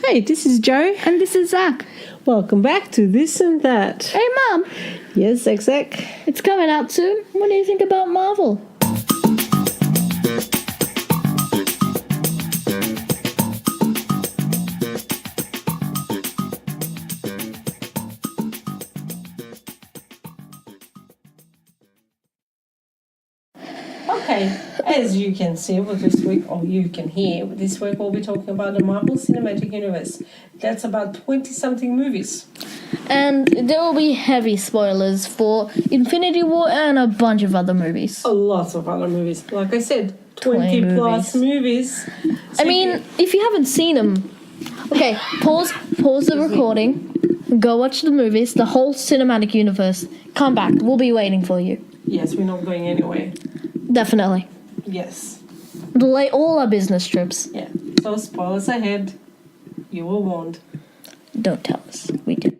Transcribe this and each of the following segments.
Hey, this is Joe. And this is Zach. Welcome back to This and That. Hey, Mum. Yes, Zach. It's coming out soon. What do you think about Marvel? Okay, as you can see with this week, or you can hear, this week we'll be talking about the Marvel Cinemetic Universe. That's about 20-something movies. And there will be heavy spoilers for Infinity War and a bunch of other movies. A lot of other movies. Like I said, 20 plus movies. So if you haven't seen them, okay, pause the recording, go watch the movies, the whole cinematic universe. Come back, we'll be waiting for you. Yes, we're not going anywhere. Definitely. Yes. Delay all our business trips. Yeah. So spoilers ahead. You were warned. Don't tell us. We did.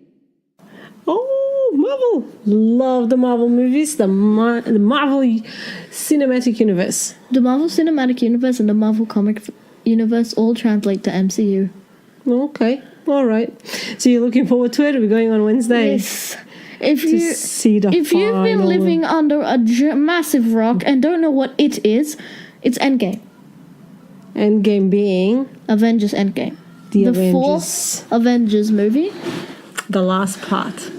Oh, Marvel. Love the Marvel movies. The Marvel Cinematic Universe. The Marvel Cinematic Universe and the Marvel Comic Universe all translate to MCU. Okay. All right. So you're looking forward to it? We're going on Wednesday. Yes. If you've final... been living under a massive rock and don't know what it is, it's Endgame. Endgame being? Avengers Endgame. The Avengers. Fourth Avengers movie. The last part.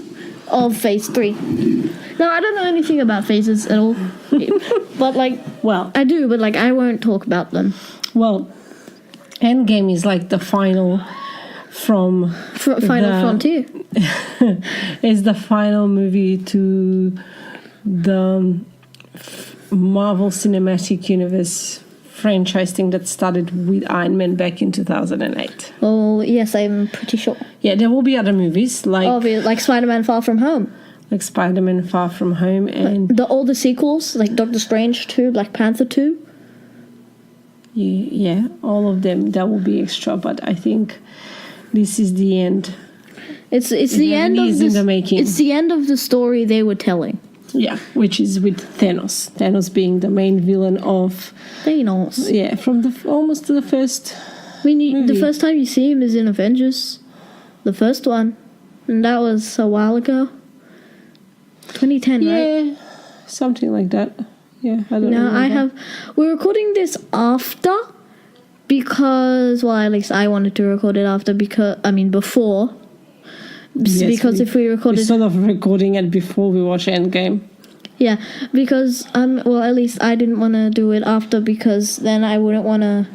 Of Phase 3. Now, I don't know anything about phases at all. But, well, I do, but, I won't talk about them. Well, Endgame is like the final from... Final Frontier. Is the final movie to the Marvel Cinematic Universe franchise thing that started with Iron Man back in 2008. Oh, yes, I'm pretty sure. Yeah, there will be other movies like Spider-Man Far From Home. Like Spider-Man Far From Home and... all the sequels, like Doctor Strange 2, Black Panther 2. Yeah, all of them, that will be extra, but I think this is the end. It's the end of the making. It's the end of the story they were telling. Yeah, which is with Thanos. Thanos being the main villain of Thanos. Yeah, from almost to the first. The first time you see him is in Avengers, the first one, and that was a while ago. 2010, right? Yeah, something like that. Yeah, I don't know. We're recording this after because, well, at least I wanted to record it after before. Yes, because if we recorded... We're sort of recording it before we watch Endgame. Yeah, because, at least I didn't want to do it after because then I wouldn't want to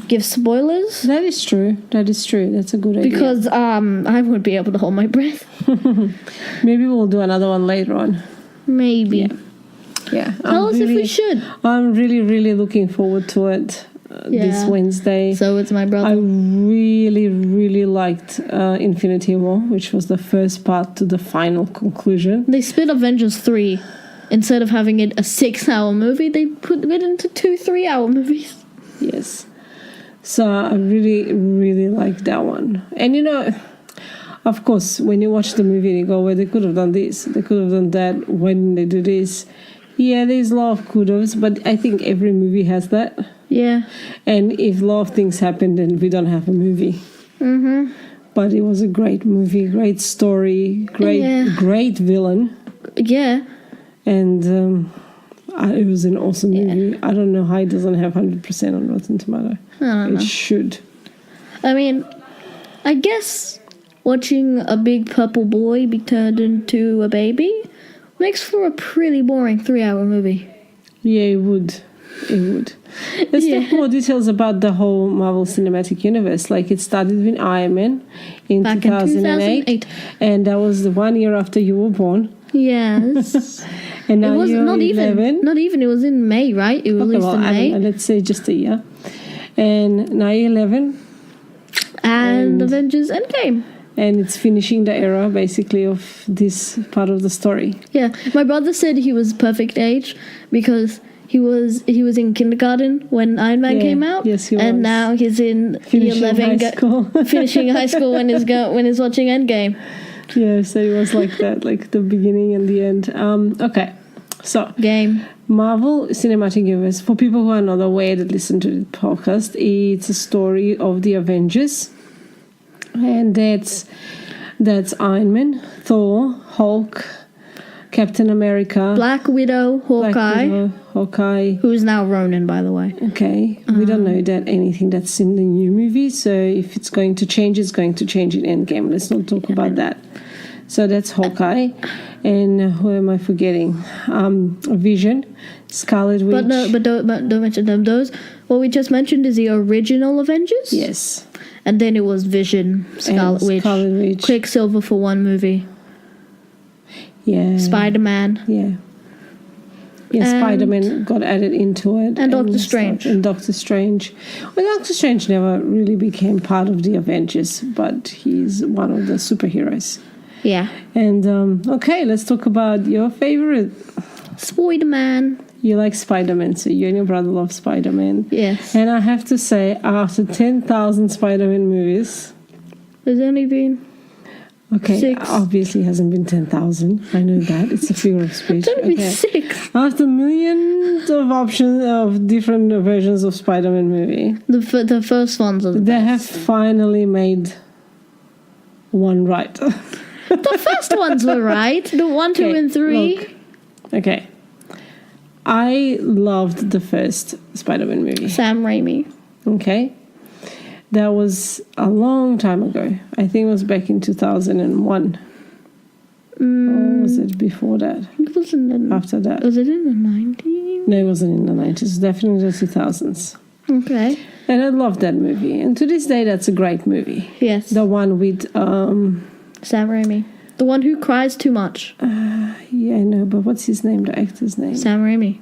give spoilers. That is true. That's a good idea. Because I wouldn't be able to hold my breath. Maybe we'll do another one later on. Maybe. Yeah. Tell us if we should. I'm really, really looking forward to it. This Wednesday. So it's my brother. I really, really liked Infinity War, which was the first part to the final conclusion. They split Avengers 3. Instead of having it a 6-hour movie, they put it into 2 3-hour movies. Yes. So I really, really liked that one. And of course, when you watch the movie and you go, well, they could have done this, they could have done that, why didn't they do this? Yeah, there's a lot of kudos, but I think every movie has that. Yeah. And if a lot of things happen, then we don't have a movie. Mm-hmm. But it was a great movie, great story, great villain. Yeah. And it was an awesome movie. I don't know how it doesn't have 100% on Rotten Tomato. It should. I mean, I guess watching a big purple boy be turned into a baby makes for a pretty boring 3-hour movie. Yeah, it would. Let's talk more details about the whole Marvel Cinematic Universe. Like, it started with Iron Man back 2008. And that was the 1 year after you were born. Yes. And now you're not 11. Not even. It was in May, right? It was released in May. Let's say just a year. And now you're 11. And Avengers Endgame. And it's finishing the era, basically, of this part of the story. Yeah. My brother said he was perfect age because... He was in kindergarten when Iron Man came out. Yes, he was. And now he's in finishing high school. Finishing high school when he's watching Endgame. Yeah, so it was like that, like the beginning and the end. Okay, so Marvel Cinematic Universe. For people who are not aware that listen to the podcast, it's a story of the Avengers And that's Iron Man, Thor, Hulk, Captain America, Black Widow, Hawkeye. who is now Ronin, by the way. Okay, we don't know that anything that's in the new movie. So if it's going to change, it's going to change in Endgame. Let's not talk about that. So that's Hawkeye, and who am I forgetting? Vision, Scarlet Witch. But don't mention them. Those what we just mentioned is the original Avengers. Yes, and then it was Vision, Scarlet Witch, Quicksilver for one movie. Yeah, Spider-Man. Yeah, Spider-Man got added into it, and Doctor Strange. And Doctor Strange. Well, Doctor Strange never really became part of the Avengers, but he's one of the superheroes. Yeah. And okay, let's talk about your favorite. Spider-Man. You like Spider-Man, so you and your brother love Spider-Man. Yes. And I have to say, after 10,000 Spider-Man movies... There's only been... Okay, 6. Obviously hasn't been 10,000. I know that. It's a figure of speech. It's only been 6. After millions of options of different versions of Spider-Man movie... The first ones are the They best. have finally made one right. The first ones were right. The 1, 2, and 3. Look. Okay. I loved the first Spider-Man movie. Sam Raimi. Okay. That was a long time ago. I think it was back in 2001. Or was it before that? It was in the, After that? Was it in the 90s? No, it wasn't in the 90s. It was definitely the 2000s. Okay. And I loved that movie. And to this day, that's a great movie. Yes. The one with... Sam Raimi. The one who cries too much. Yeah, I know, but what's his name? The actor's name? Sam Raimi.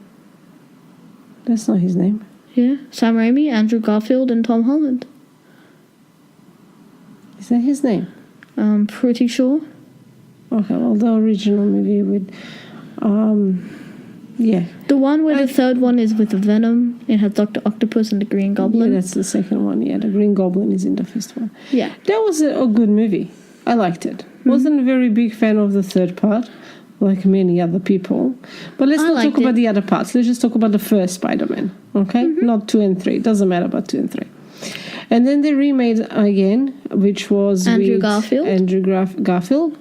That's not his name. Yeah. Sam Raimi, Andrew Garfield, and Tom Holland. Is that his name? I'm pretty sure. Okay, well, the original movie with... yeah. The one where the third one is with Venom. It has Dr. Octopus and the Green Goblin. Yeah, that's the second one. Yeah, the Green Goblin is in the first one. Yeah. That was a good movie. I liked it. Wasn't a very big fan of the third part, like many other people. But let's not talk about the other parts. Let's just talk about the first Spider-Man, okay? Not 2 and 3. It doesn't matter about 2 and 3. And then they remade again, which was Andrew with Garfield. Andrew Garfield.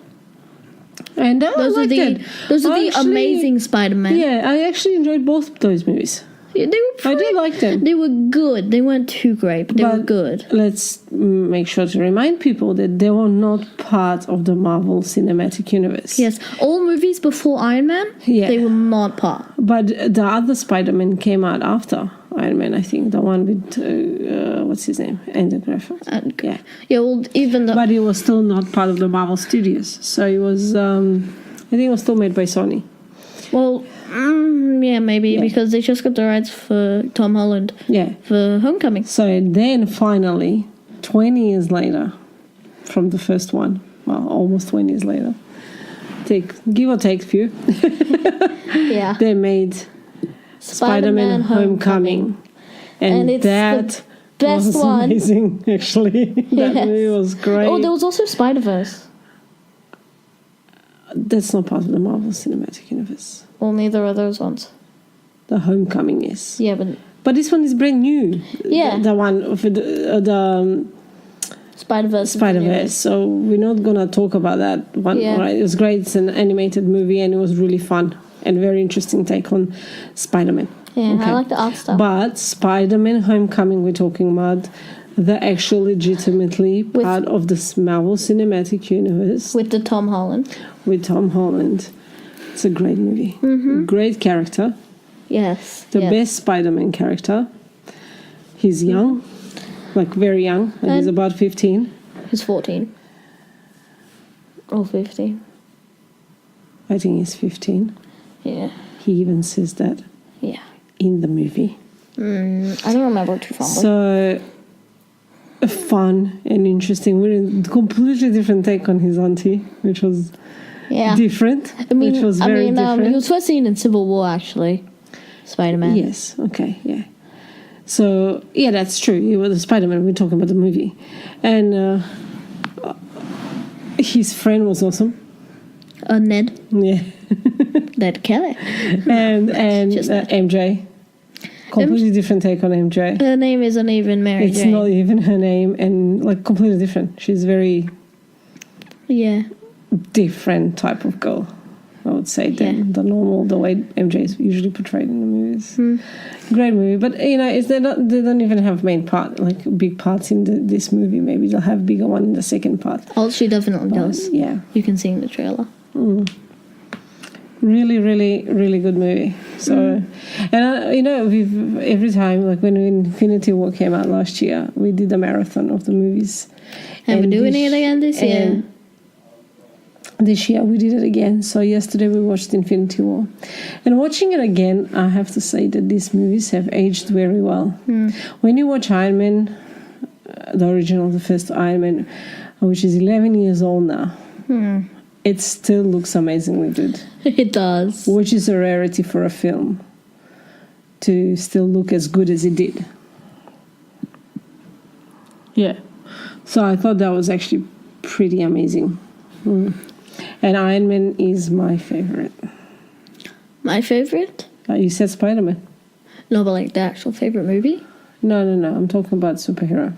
And Those are the amazing Spider-Man. Yeah, I actually enjoyed both those movies. Yeah, I did like them. They were good. They weren't too great, but they were good. Let's make sure to remind people that they were not part of the Marvel Cinematic Universe. Yes, all movies before Iron Man, they were not part. But the other Spider-Man came out after Iron Man, I think. The one with, what's his name? Andrew Garfield. Yeah. Yeah, well, even though... But it was still not part of the Marvel Studios. So it was, I think it was still made by Sony. Well... yeah, maybe, because they just got the rights for Tom Holland for Homecoming. So then finally, 20 years later, from the first one, well, almost 20 years later, give or take a few, yeah, they made Spider-Man Homecoming. And it's that the best was one. Amazing, actually. That movie was great. Oh, there was also Spider-Verse. That's not part of the Marvel Cinematic Universe. Well, neither are those ones. The Homecoming is. Yeah, but this one is brand new. Yeah. The one with the Spider-Verse. So we're not going to talk about that one. Yeah. Right? It was great. It's an animated movie and it was really fun and very interesting take on Spider-Man. Yeah, okay. I like the art style. But Spider-Man Homecoming, we're talking about the actual legitimately part of the Marvel Cinematic Universe. With the Tom Holland. With Tom Holland. It's a great movie. Mm-hmm. Great character. Yes. The best Spider-Man character. He's young. Like very young. And he's about 15. He's 14. Or 15. I think he's 15. Yeah. He even says that. Yeah. In the movie. I don't remember too fondly. So... fun and interesting. We're in a completely different take on his auntie, which was different. Which was very different. He was first seen in Civil War, actually. Spider-Man. Yes. Okay. Yeah. So yeah, that's true. He was the Spider-Man. We're talking about the movie, and his friend was awesome. Ned. Yeah. Ned Kelly. and MJ. completely different take on MJ. Her name isn't even Mary It's Jane. not even her name, and like completely different. She's very different type of girl, I would say, than the normal, the way MJ is usually portrayed in the movies. Great movie, but you know, they don't even have main part, like big parts in this movie. Maybe they'll have bigger one in the second part. Oh, she definitely does. Yeah, You can see in the trailer. really, really, really good movie. So, and you know, every time, like when Infinity War came out last year, we did a marathon of the movies. And we're doing it again this year. This year we did it again. So yesterday we watched Infinity War. And watching it again, I have to say that these movies have aged very well. When you watch Iron Man, the original, the first Iron Man, which is 11 years old now, it still looks amazingly good. It does. Which is a rarity for a film to still look as good as it did. Yeah. So I thought that was actually pretty amazing. And Iron Man is my favorite. My favorite? You said Spider-Man. No, but like the actual favorite movie? No. I'm talking about superhero.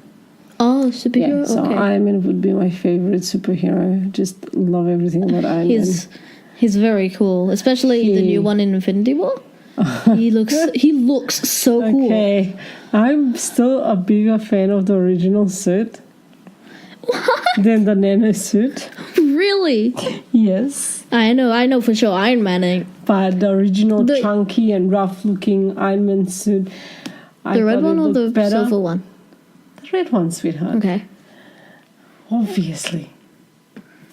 Oh, superhero? Yeah, so okay. Iron Man would be my favorite superhero. Just love everything about Iron Man. He's very cool, especially the new one in Infinity War. He looks so cool. Okay, I'm still a bigger fan of the original suit than the nano suit. Really? Yes. I know for sure Iron Man ain't. But the original chunky and rough-looking Iron Man suit, The red one or the silver one? The red one, sweetheart. Okay. Obviously.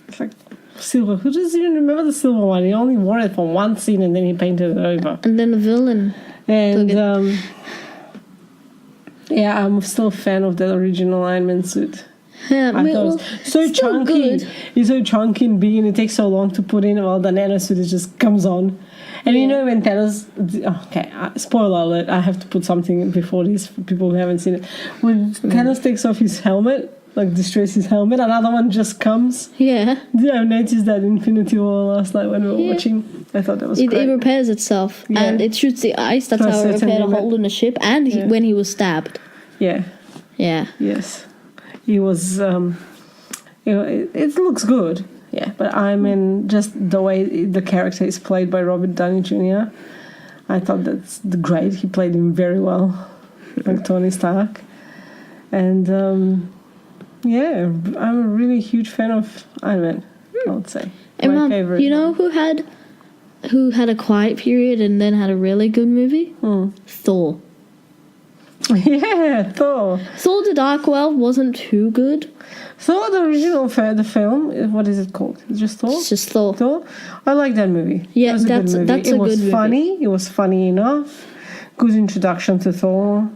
It's like silver. Who doesn't even remember the silver one? He only wore it for one scene and then he painted it over. And then the villain. And yeah, I'm still a fan of that original Iron Man suit. Yeah, I thought it was so chunky. Good. It's so chunky and big, and it takes so long to put in. Well, the nano suit it just comes on, and you know when Thanos. Okay, spoiler alert! I have to put something before this for people who haven't seen it. When Thanos takes off his helmet, like destroys his helmet, another one just comes. Yeah. Yeah, I noticed that in Infinity War last night when we were watching. I thought that was great. It repairs itself, and it shoots the ice. That's how it repaired a hole in the ship, and when he was stabbed. Yeah. Yeah. Yes. He was, it looks good, yeah. But I mean, just the way the character is played by Robert Downey Jr., I thought that's great. He played him very well, like Tony Stark. And yeah, I'm a really huge fan of Iron Man. I would say And my favorite. You know who had a quiet period and then had a really good movie? Thor. Yeah, Thor. Thor: The Dark World wasn't too good. Thor, the original the film, what is it called? It's just Thor? It's just Thor. Thor? I like that movie. Yeah, it was a good movie. that's a good movie. It was funny. It was funny enough. Good introduction to Thor.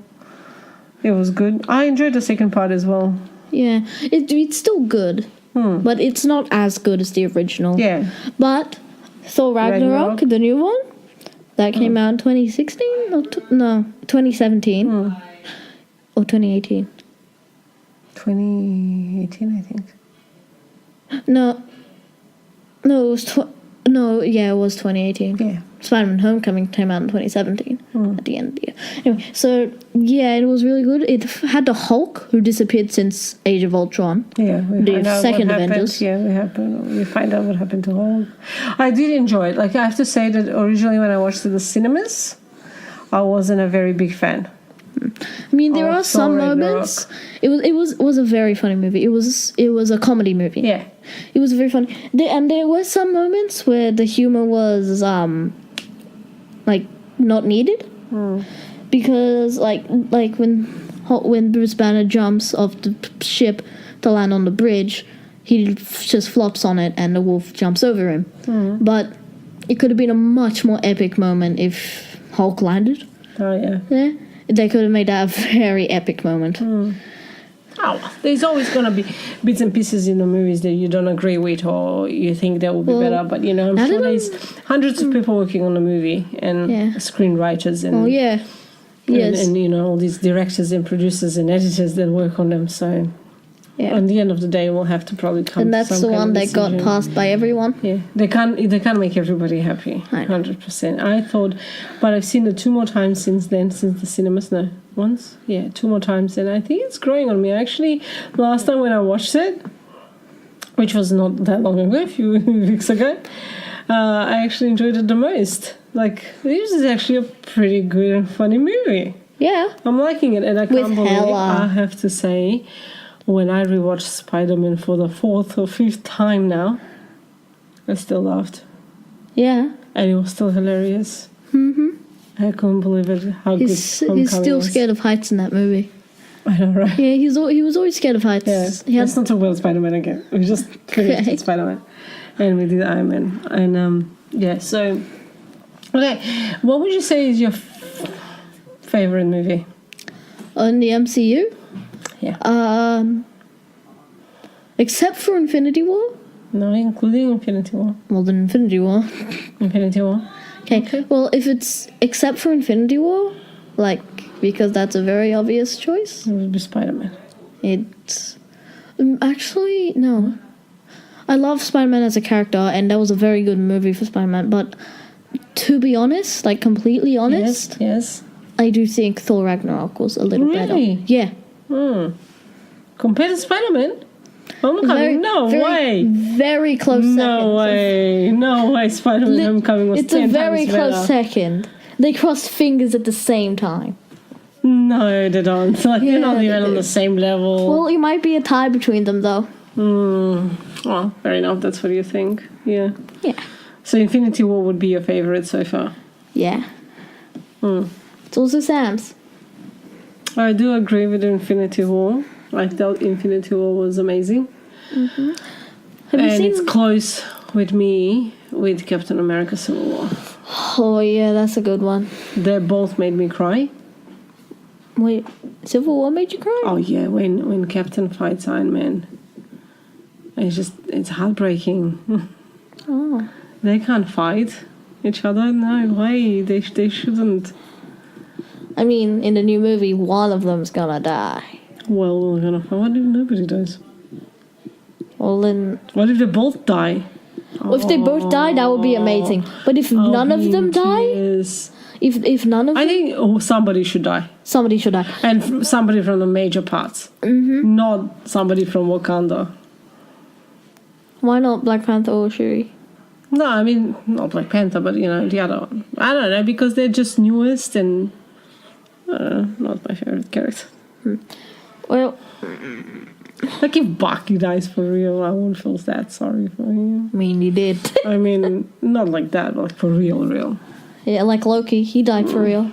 It was good. I enjoyed the second part as well. Yeah, it's still good, but it's not as good as the original. Yeah. But Thor Ragnarok, the new one, that came out in 2016? Or 2017. Or 2018. 2018, I think. No, it was... it was 2018. Yeah. Spider-Man Homecoming came out in 2017 at the end of the year. Anyway, so yeah, it was really good. It had the Hulk, who disappeared since Age of Ultron. Yeah, the second Avengers. Yeah, we find out what happened to Hulk. I did enjoy it. Like, I have to say that originally when I watched it at the cinemas, I wasn't a very big fan. I mean, there are some moments. It was a very funny movie. It was a comedy movie. Yeah. It was very funny. And there were some moments where the humor was like not needed, because like when Bruce Banner jumps off the ship to land on the bridge, he just flops on it and the wolf jumps over him. But it could have been a much more epic moment if Hulk landed. Oh yeah. Yeah. They could have made that a very epic moment. Oh, there's always going to be bits and pieces in the movies that you don't agree with or you think that would be better. But, you know, I'm sure there's hundreds of people working on the movie and screenwriters and, Yes. and, you know, all these directors and producers and editors that work on them. So, Yeah. At the end of the day, we'll have to probably come. And to that's some the kind one of that got decision. passed by everyone. Yeah, they can't make everybody happy. I know. 100%. I thought, but I've seen it 2 more times since then, since the cinemas. No, once. Yeah, 2 more times, and I think it's growing on me. Actually, last time when I watched it, which was not that long ago, a few weeks ago, I actually enjoyed it the most. Like, this is actually a pretty good and funny movie. Yeah. I'm liking it, and I can't believe Hella. I have to say, when I rewatched Spider-Man for the 4th or 5th time now, I still laughed, Yeah. and it was still hilarious. Mm-hmm. I couldn't believe it. How He's good Homecoming still was. scared of heights in that movie. I know, right? Yeah, he was always scared of heights. Yeah. He Let's had, not talk about Spider-Man again. We just finished Okay. with Spider-Man, and we did Iron Man, and yeah. So, okay, what would you say is your favorite movie? on the MCU. Yeah. Except for Infinity War. No, including Infinity War. Well, then Infinity War. Infinity War. Okay. Well, if it's except for Infinity War, like, because that's a very obvious choice. It would be Spider-Man. It's actually no. I love Spider-Man as a character, and that was a very good movie for Spider-Man. But to be honest, like completely honest, Yes. I do think Thor Ragnarok was a little better. Really? Yeah. Compared to Spider-Man? Homecoming? No way. Very close second. No way. Spider-Man Homecoming was It's 10 a very times close better. second. They crossed fingers at the same time. No, they don't. Like, they're not Yeah, even they on do. the same level. Well, it might be a tie between them, though. Well, fair enough. That's what you think. Yeah. Yeah. So Infinity War would be your favorite so far. Yeah. It's also Sam's. I do agree with Infinity War. I thought Infinity War was amazing. Have you And seen? it's close with me with Captain America Civil War. Oh yeah, that's a good one. They both made me cry. Wait, Civil War made you cry? Oh yeah, when Captain fights Iron Man. It's heartbreaking. Oh. They can't fight each other. No way. They shouldn't. I mean, in the new movie, one of them's gonna die. Well, we're gonna fight. What if nobody dies? Well, then, What if they both die? if they both die, that would be amazing. But if none of them die, Yes. if none of I them, think somebody should die. somebody should die. And somebody from the major parts. Not somebody from Wakanda. Why not Black Panther or Shuri? No, I mean, not Black Panther, but, the other one. I don't know, because they're just newest and... not my favorite character. Well, Like, if Bucky dies for real, I won't feel that sorry for him. I mean, he did. I mean, not like that, but like for real. Yeah, like Loki, he died for real.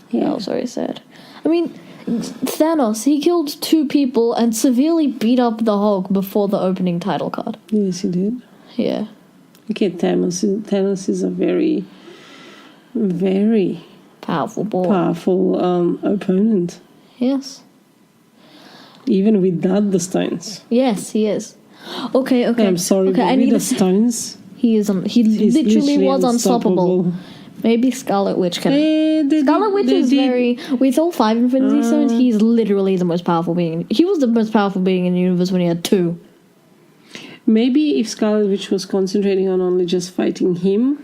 Yeah, I was very sad. I mean, Thanos, he killed 2 people and severely beat up the Hulk before the opening title card. Yes, he did. Yeah. Okay, Thanos is a very, very Powerful boy. powerful opponent. Yes. Even without the stones. Yes, he is. Okay. I'm sorry, Okay, but I with need the to... stones, He literally was unstoppable. Maybe Scarlet Witch can... Scarlet Witch is very... With all 5 Infinity Stones, he's literally the most powerful being. He was the most powerful being in the universe when he had 2. Maybe if Scarlet Witch was concentrating on only just fighting him,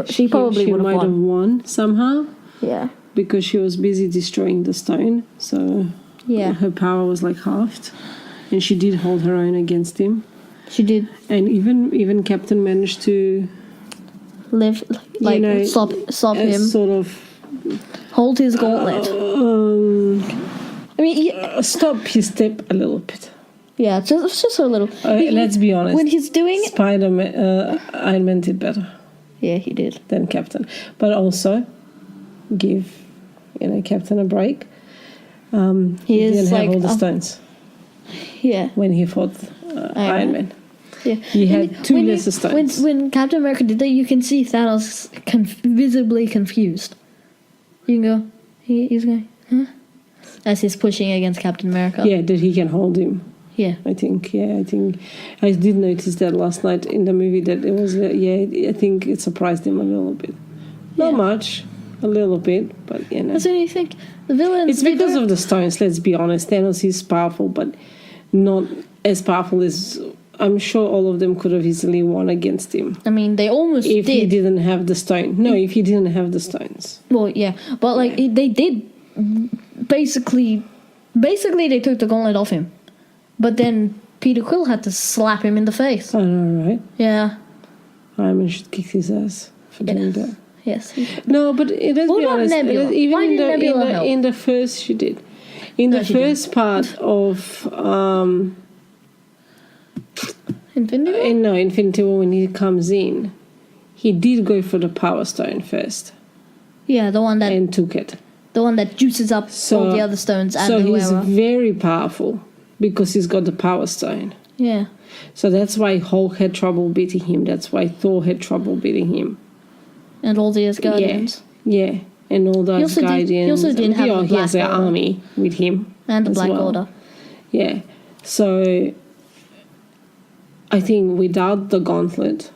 She probably would have might have won. won somehow. Yeah. Because she was busy destroying the stone, so Yeah. her power was like halved, and she did hold her own against him. She did And even Captain managed to live... Like, stop him. sort of Hold his gauntlet. I mean, stop his step a little bit. yeah, just a little. Let's be honest. When he's doing it... Spider-Man, Iron Man did better Yeah, he did. than Captain, but also give Captain a break. He is didn't like have all the stones Yeah. when he fought Iron Man. Yeah. He had 2 lesser stones. When Captain America did that, you can see Thanos visibly confused. You can go, he's going, huh? As he's pushing against Captain America. Yeah, that he can hold him. Yeah. I think I did notice that last night in the movie that it was I think it surprised him a little bit. Not much, a little bit, but you know. Doesn't you think the villains? It's because of the stones, let's be honest. Thanos is powerful, but not as powerful as... I'm sure all of them could have easily won against him. I mean, they almost if did. he didn't have the stone. No, if he didn't have the stones. Well, yeah. But, like, they did. Basically, they took the gauntlet off him. But then Peter Quill had to slap him in the face. I know, right? Yeah. Iron Man should kick his ass for doing that. Yes. No, but let's be honest. Nebula? Even Why did Nebula help? in the first, she did. In the first part of Infinity War? Infinity War, when he comes in, he did go for the Power Stone first. Yeah, the one that and took it. The one that juices up all the other stones and so whoever. He's very powerful because he's got the Power Stone. Yeah. So that's why Hulk had trouble beating him. That's why Thor had trouble beating him. And all the Asgardians. Yeah. And all those Guardians. He also did have the he has Black an Order. army with him. And the Black Order. Yeah. So I think without the gauntlet,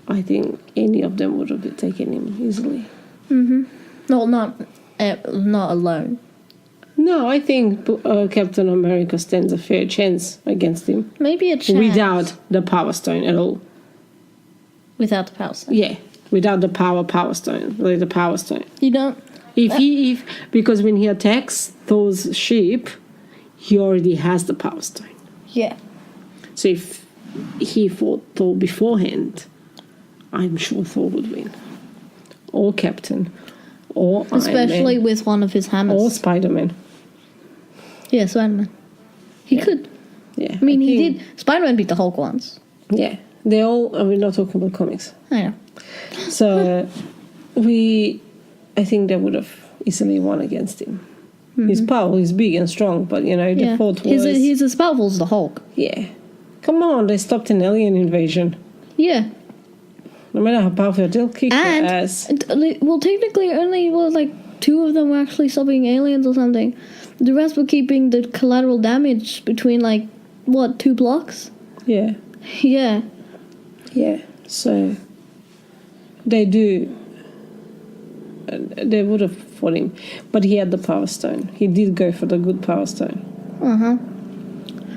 I think any of them would have taken him easily. Mm-hmm. No, not alone. No, I think Captain America stands a fair chance against him. Maybe a chance. Without the Power Stone at all. Without the Power Stone? Yeah. Without the Power Stone. Like the Power Stone. You don't... Because when he attacks Thor's ship, he already has the Power Stone. Yeah. So if he fought Thor beforehand, I'm sure Thor would win. Or Captain. Or Iron Man. Especially with one of his hammers. Or Spider-Man. Yeah, Spider-Man. He could. Yeah. I mean, he did. Spider-Man beat the Hulk once. Yeah. They all... we're not talking about comics. I know. So, I think they would have easily won against him. Mm-hmm. He's powerful, he's big and strong, but, the fault was... He's as powerful as the Hulk. Yeah. Come on, they stopped an alien invasion. Yeah. No matter how powerful, they'll kick their ass. Well, technically, only, two of them were actually stopping aliens or something. The rest were keeping the collateral damage between, 2 blocks? Yeah. Yeah. Yeah, so... They would have fought him. But he had the Power Stone. He did go for the good Power Stone. Uh-huh.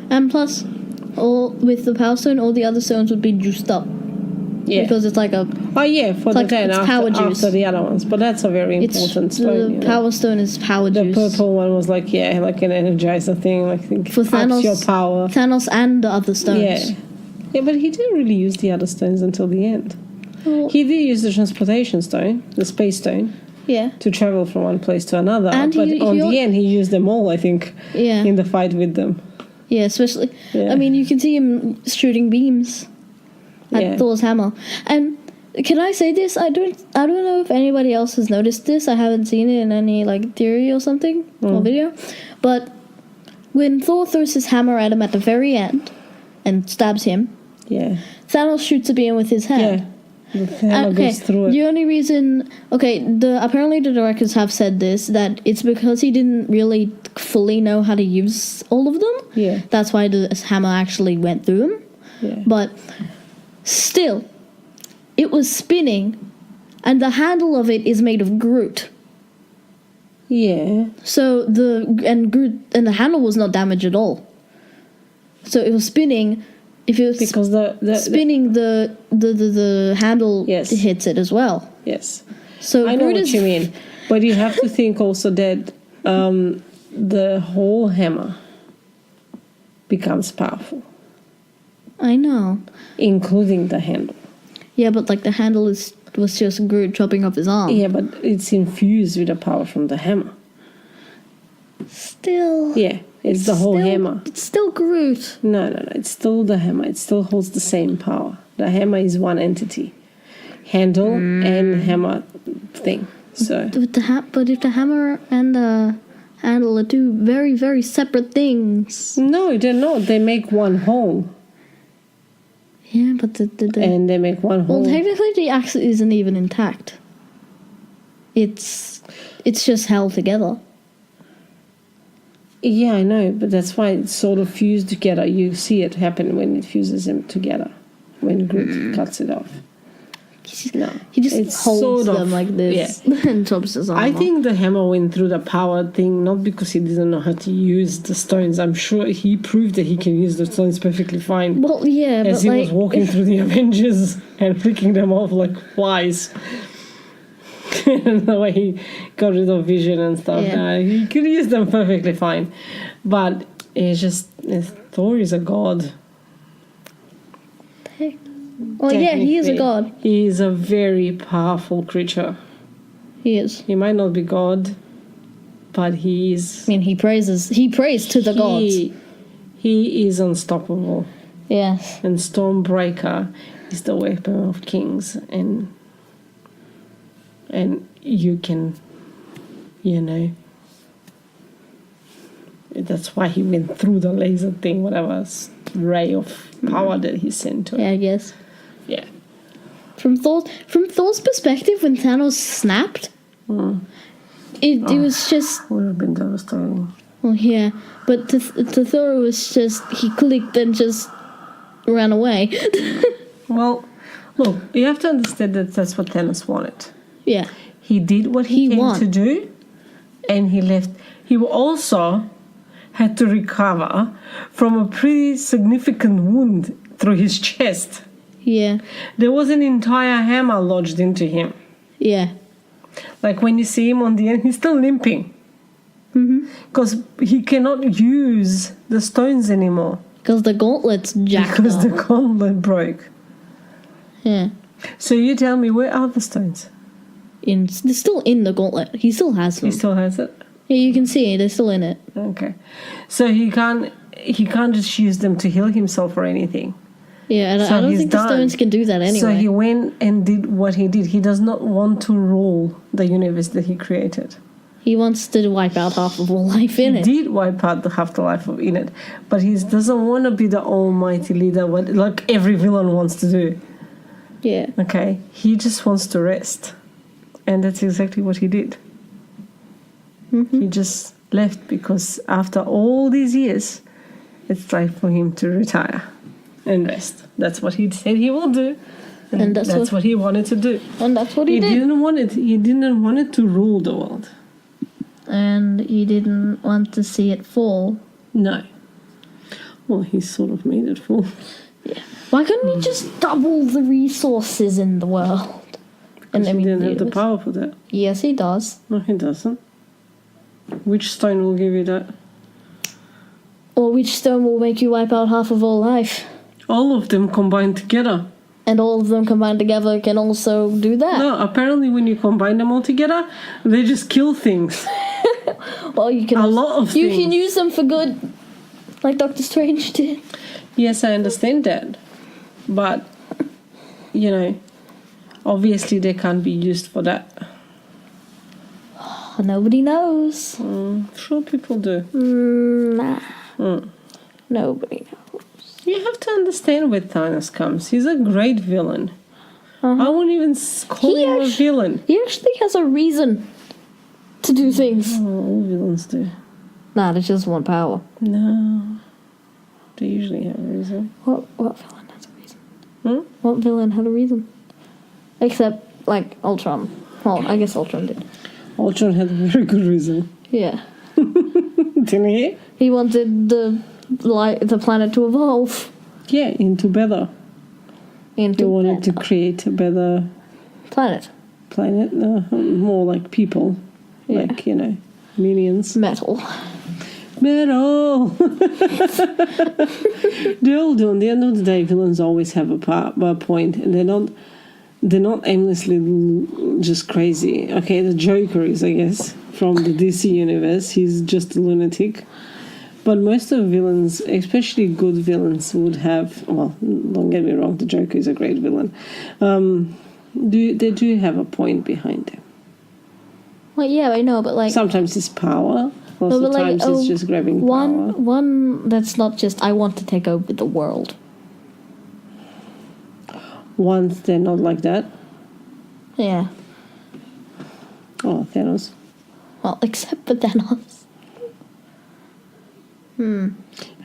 And plus, with the Power Stone, all the other stones would be juiced up. Yeah. Because it's like a... Oh, yeah, for the 10 after the other ones. But that's a very important stone. The Power Stone is power juice. The purple one was like an energizer thing. For Thanos, your power. Thanos and the other stones. Yeah. Yeah, but he didn't really use the other stones until the end. He did use the transportation stone, the space stone, to travel from one place to another. And but on the end, he used them all, I think, in the fight with them. Yeah, especially... Yeah. I mean, you can see him shooting beams at Thor's hammer. And can I say this? I don't know if anybody else has noticed this. I haven't seen it in any, theory or something, or video. But when Thor throws his hammer at him at the very end and stabs him, Thanos shoots a beam with his hand. Yeah. Goes through it. The only reason... apparently the directors have said this, that it's because he didn't really fully know how to use all of them. Yeah. That's why the hammer actually went through him. Yeah. But still, it was spinning, and the handle of it is made of Groot. Yeah. So the handle was not damaged at all. So it was spinning... If it was because spinning, the handle hits it as well. Yes. So I know what you mean. But you have to think also that the whole hammer becomes powerful. I know. Including the handle. Yeah, but the handle was just Groot chopping off his arm. Yeah, but it's infused with the power from the hammer. Still. Yeah. It's the whole hammer. It's still Groot. No. It's still the hammer. It still holds the same power. The hammer is one entity. Handle and hammer thing. So. But if the hammer and the handle are two very, very separate things. No, they're not. They make one whole. Yeah, but and they make one whole. Well, technically the axe isn't even intact. It's just held together. Yeah, I know, but that's why it's sort of fused together. You see it happen when it fuses them together, when Groot cuts it off. No, He just it's holds sort of- them like this and chops his arm I off. think the hammer went through the power thing not because he didn't know how to use the stones. I'm sure he proved that he can use the stones perfectly fine. Well, yeah, As but he like, was walking through the Avengers and flicking them off like flies. The way he got rid of Vision and stuff. Yeah. He could use them perfectly fine. But it's just, Thor is a god. well, yeah, he is a Technically, god. He is a very powerful creature. He is. He might not be God, but he is. I mean, he prays to the gods. He is unstoppable. Yes. And Stormbreaker is the weapon of kings, and you can, that's why he went through the laser thing, whatever ray of power that he sent to it. Yeah, I guess. Yeah. From Thor's perspective, when Thanos snapped, it was just, Would have been devastating. well, yeah, but to Thor it was just, he clicked and just ran away. Well, look, you have to understand that that's what Thanos wanted. Yeah. He did what he came won. to do, and he left. He also had to recover from a pretty significant wound through his chest. Yeah. There was an entire hammer lodged into him. Yeah. Like when you see him on the end, he's still limping. Because he cannot use the stones anymore. Because the gauntlet's jacked Because up. the gauntlet broke. Yeah. So you tell me, where are the stones? They're still in the gauntlet. He still has them. He still has it? Yeah, you can see they're still in it. Okay. So he can't just use them to heal himself or anything. Yeah, and So I don't he's think done. the stones can do that anyway. So he went and did what he did. He does not want to rule the universe that he created. He wants to wipe out half of all life in He it. did wipe out the half the life of in it, but he doesn't want to be the almighty leader, like every villain wants to do. Yeah. Okay, he just wants to rest, and that's exactly what he did. He just left because after all these years, it's time for him to retire and rest. That's what he said he will do, and that's what he wanted to do. And that's what he did. Didn't want it. He didn't want it to rule the world. And he didn't want to see it fall. No. Well, he sort of made it fall. Yeah. Why couldn't he just double the resources in the world? Because he didn't have the power for that. Yes, he does. No, he doesn't. Which stone will give you that? Or which stone will make you wipe out half of all life? All of them combined together. And all of them combined together can also do that. No, apparently when you combine them all together, they just kill things. Well, you can A lot of you things. can use them for good, like Doctor Strange did. Yes, I understand that. But, obviously they can't be used for that. Nobody knows. Sure people do. Nah. Nobody knows. You have to understand where Thanos comes. He's a great villain. I wouldn't even call him a villain. He actually has a reason to do things. All villains do. Nah, they just want power. No. They usually have a reason. What villain has a reason? What villain had a reason? Except, like, Ultron. Well, I guess Ultron did. Ultron had a very good reason. Yeah. Didn't he? He wanted the planet to evolve. Yeah, into better. They wanted to create a better planet. More like people. Yeah. Like, minions. Metal. They all do. At the end of the day, villains always have a point, and they're not aimlessly just crazy. Okay, the Joker is, I guess, from the DC universe. He's just a lunatic. But most of the villains, especially good villains, would have... Well, don't get me wrong, the Joker is a great villain. They do have a point behind them. Well, yeah, I know, but like... Sometimes it's power. Lots of times it's just grabbing power. One that's not just, I want to take over the world. Once they're not like that. Yeah. Oh, Thanos. Well, except for Thanos.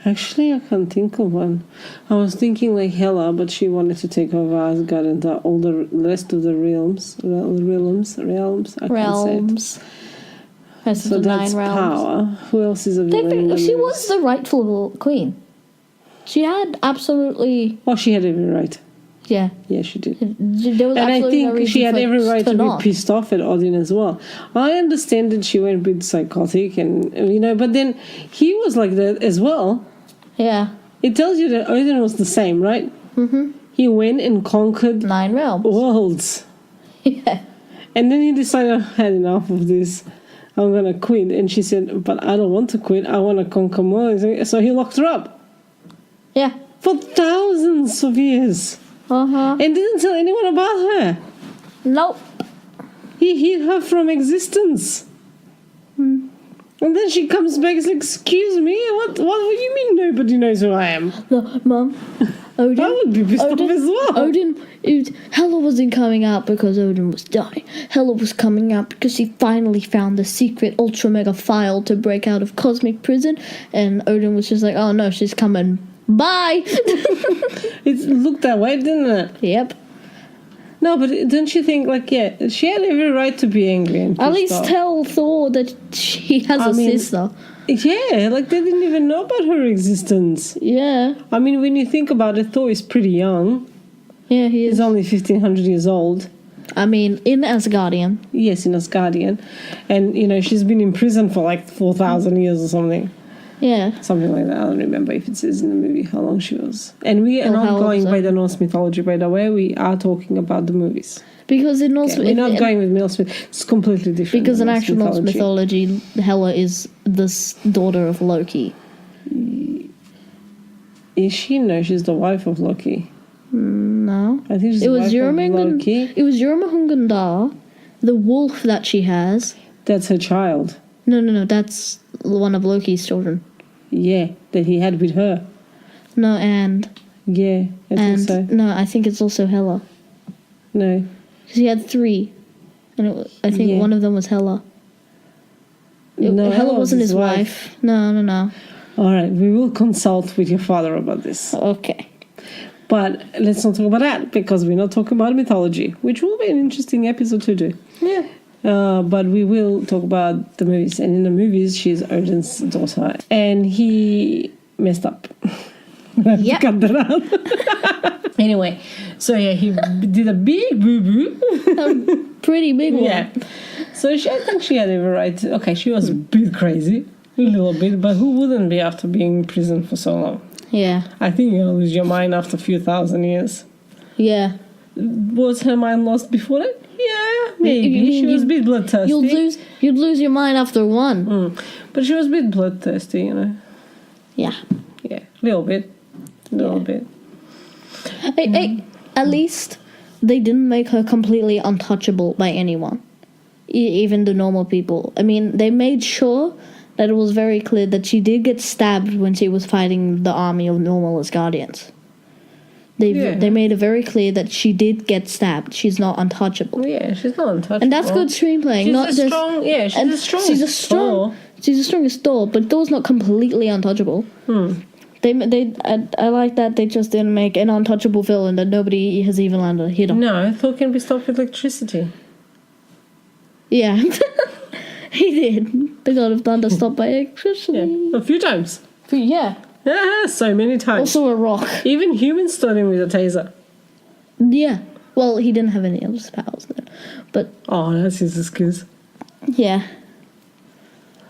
Actually, I can't think of one. I was thinking like Hela, but she wanted to take over Asgard and all the rest of the realms. I can't say it. Realms. Rest So of the that's 9 realms. power. Who else is a villain in the She movies? was the rightful queen. She had absolutely... Oh, she had every right. Yeah. Yeah, she did. There was And I absolutely no think reason she had for every right to not. be pissed off at Odin as well. I understand that she went a bit psychotic and, but then he was like that as well. Yeah. It tells you that Odin was the same, right? Mm-hmm. He went and conquered 9 realms. worlds. Yeah. And then he decided, I had enough of this. I'm going to quit. And she said, but I don't want to quit. I want to conquer more. So he locked her up. Yeah. For thousands of years. Uh-huh. And didn't tell anyone about her. Nope. He hid her from existence. And then she comes back and is like, excuse me? What do you mean nobody knows who I am? No, Mum. Odin. I would be pissed off as well. Hela wasn't coming out because Odin was dying. Hela was coming out because she finally found the secret ultra mega file to break out of cosmic prison. And Odin was just like, oh no, she's coming. Bye. It looked that way, didn't it? Yep. No, but don't you think, like, yeah, she had every right to be angry and At pissed least off. tell Thor that she has a sister. Yeah, like they didn't even know about her existence. Yeah. I mean, when you think about it, Thor is pretty young. Yeah, he He's is. only 1,500 years old. I mean, in Asgardian. Yes, in Asgardian. And, she's been in prison for like 4,000 years or something. Yeah. Something like that. I don't remember if it says in the movie how long she was. And we are Or not how going old, by the Norse mythology, by the way. We are talking about the movies. Because in Norse... We're not going with Norse mythology. It's completely different. Because in than actual Norse mythology, Hela is the daughter of Loki. Is she? No, she's the wife of Loki. No. I think she's It the was wife of Loki. It was Jormungandr, the wolf that she has. That's her child. No, that's one of Loki's children. Yeah, that he had with her. No, and Yeah, I think so. no, I think it's also Hela. No. Because he had 3. And I think one of them was Hela. No, Hela was wasn't his wife. No. All right, we will consult with your father about this. Okay. But let's not talk about that because we're not talking about mythology, which will be an interesting episode to do. Yeah. But we will talk about the movies. And in the movies, she's Odin's daughter. And he messed up. Yep. Cut that out. Anyway, so yeah, he did a big boo-boo. A pretty big one. Yeah. So I think she had every right. Okay, she was a bit crazy. A little bit. But who wouldn't be after being in prison for so long? Yeah. I think you're going to lose your mind after a few thousand years. Yeah. Was her mind lost before that? Yeah, maybe. You mean She was a bit bloodthirsty. You'd lose your mind after one. But she was a bit bloodthirsty, Yeah. Yeah, a little bit. A little bit. Hey, at least they didn't make her completely untouchable by anyone. Even the normal people. I mean, they made sure that it was very clear that she did get stabbed when she was fighting the army of normal Asgardians. They made it very clear that she did get stabbed. She's not untouchable. Yeah, she's not untouchable. And that's good screenplaying. She's a strong. She's the strongest Thor, but Thor's not completely untouchable. I like that they just didn't make an untouchable villain that nobody has even landed a hit on. No, Thor can be stopped with electricity. Yeah. He did. The God of Thunder stopped by electricity. Yeah, a few times. Yeah. Yeah, so many times. Also a rock. Even humans stopped him with a taser. Yeah. Well, he didn't have any other powers then. But Oh, that's his excuse. yeah.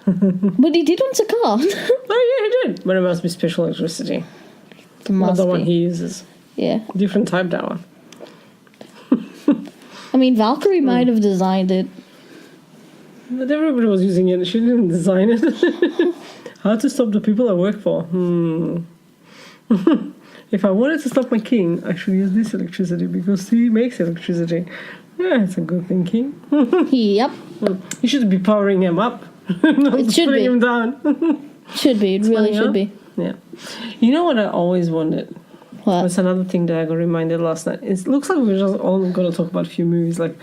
But he did on Sakaar. Oh, yeah, he did. But it must be special electricity. Not the one he uses. Yeah. Different type, that one. I mean, Valkyrie might have designed it. But everybody was using it. She didn't design it. How to stop the people I work for? If I wanted to stop my king, I should use this electricity because he makes electricity. Yeah, it's a good thinking. Yep. You should be powering him up. Not It should putting be. him down. Should be. It really funny, should huh? be. Yeah. You know what I always wondered? What? That's another thing that I got reminded last night. It looks like we're just all going to talk about a few movies like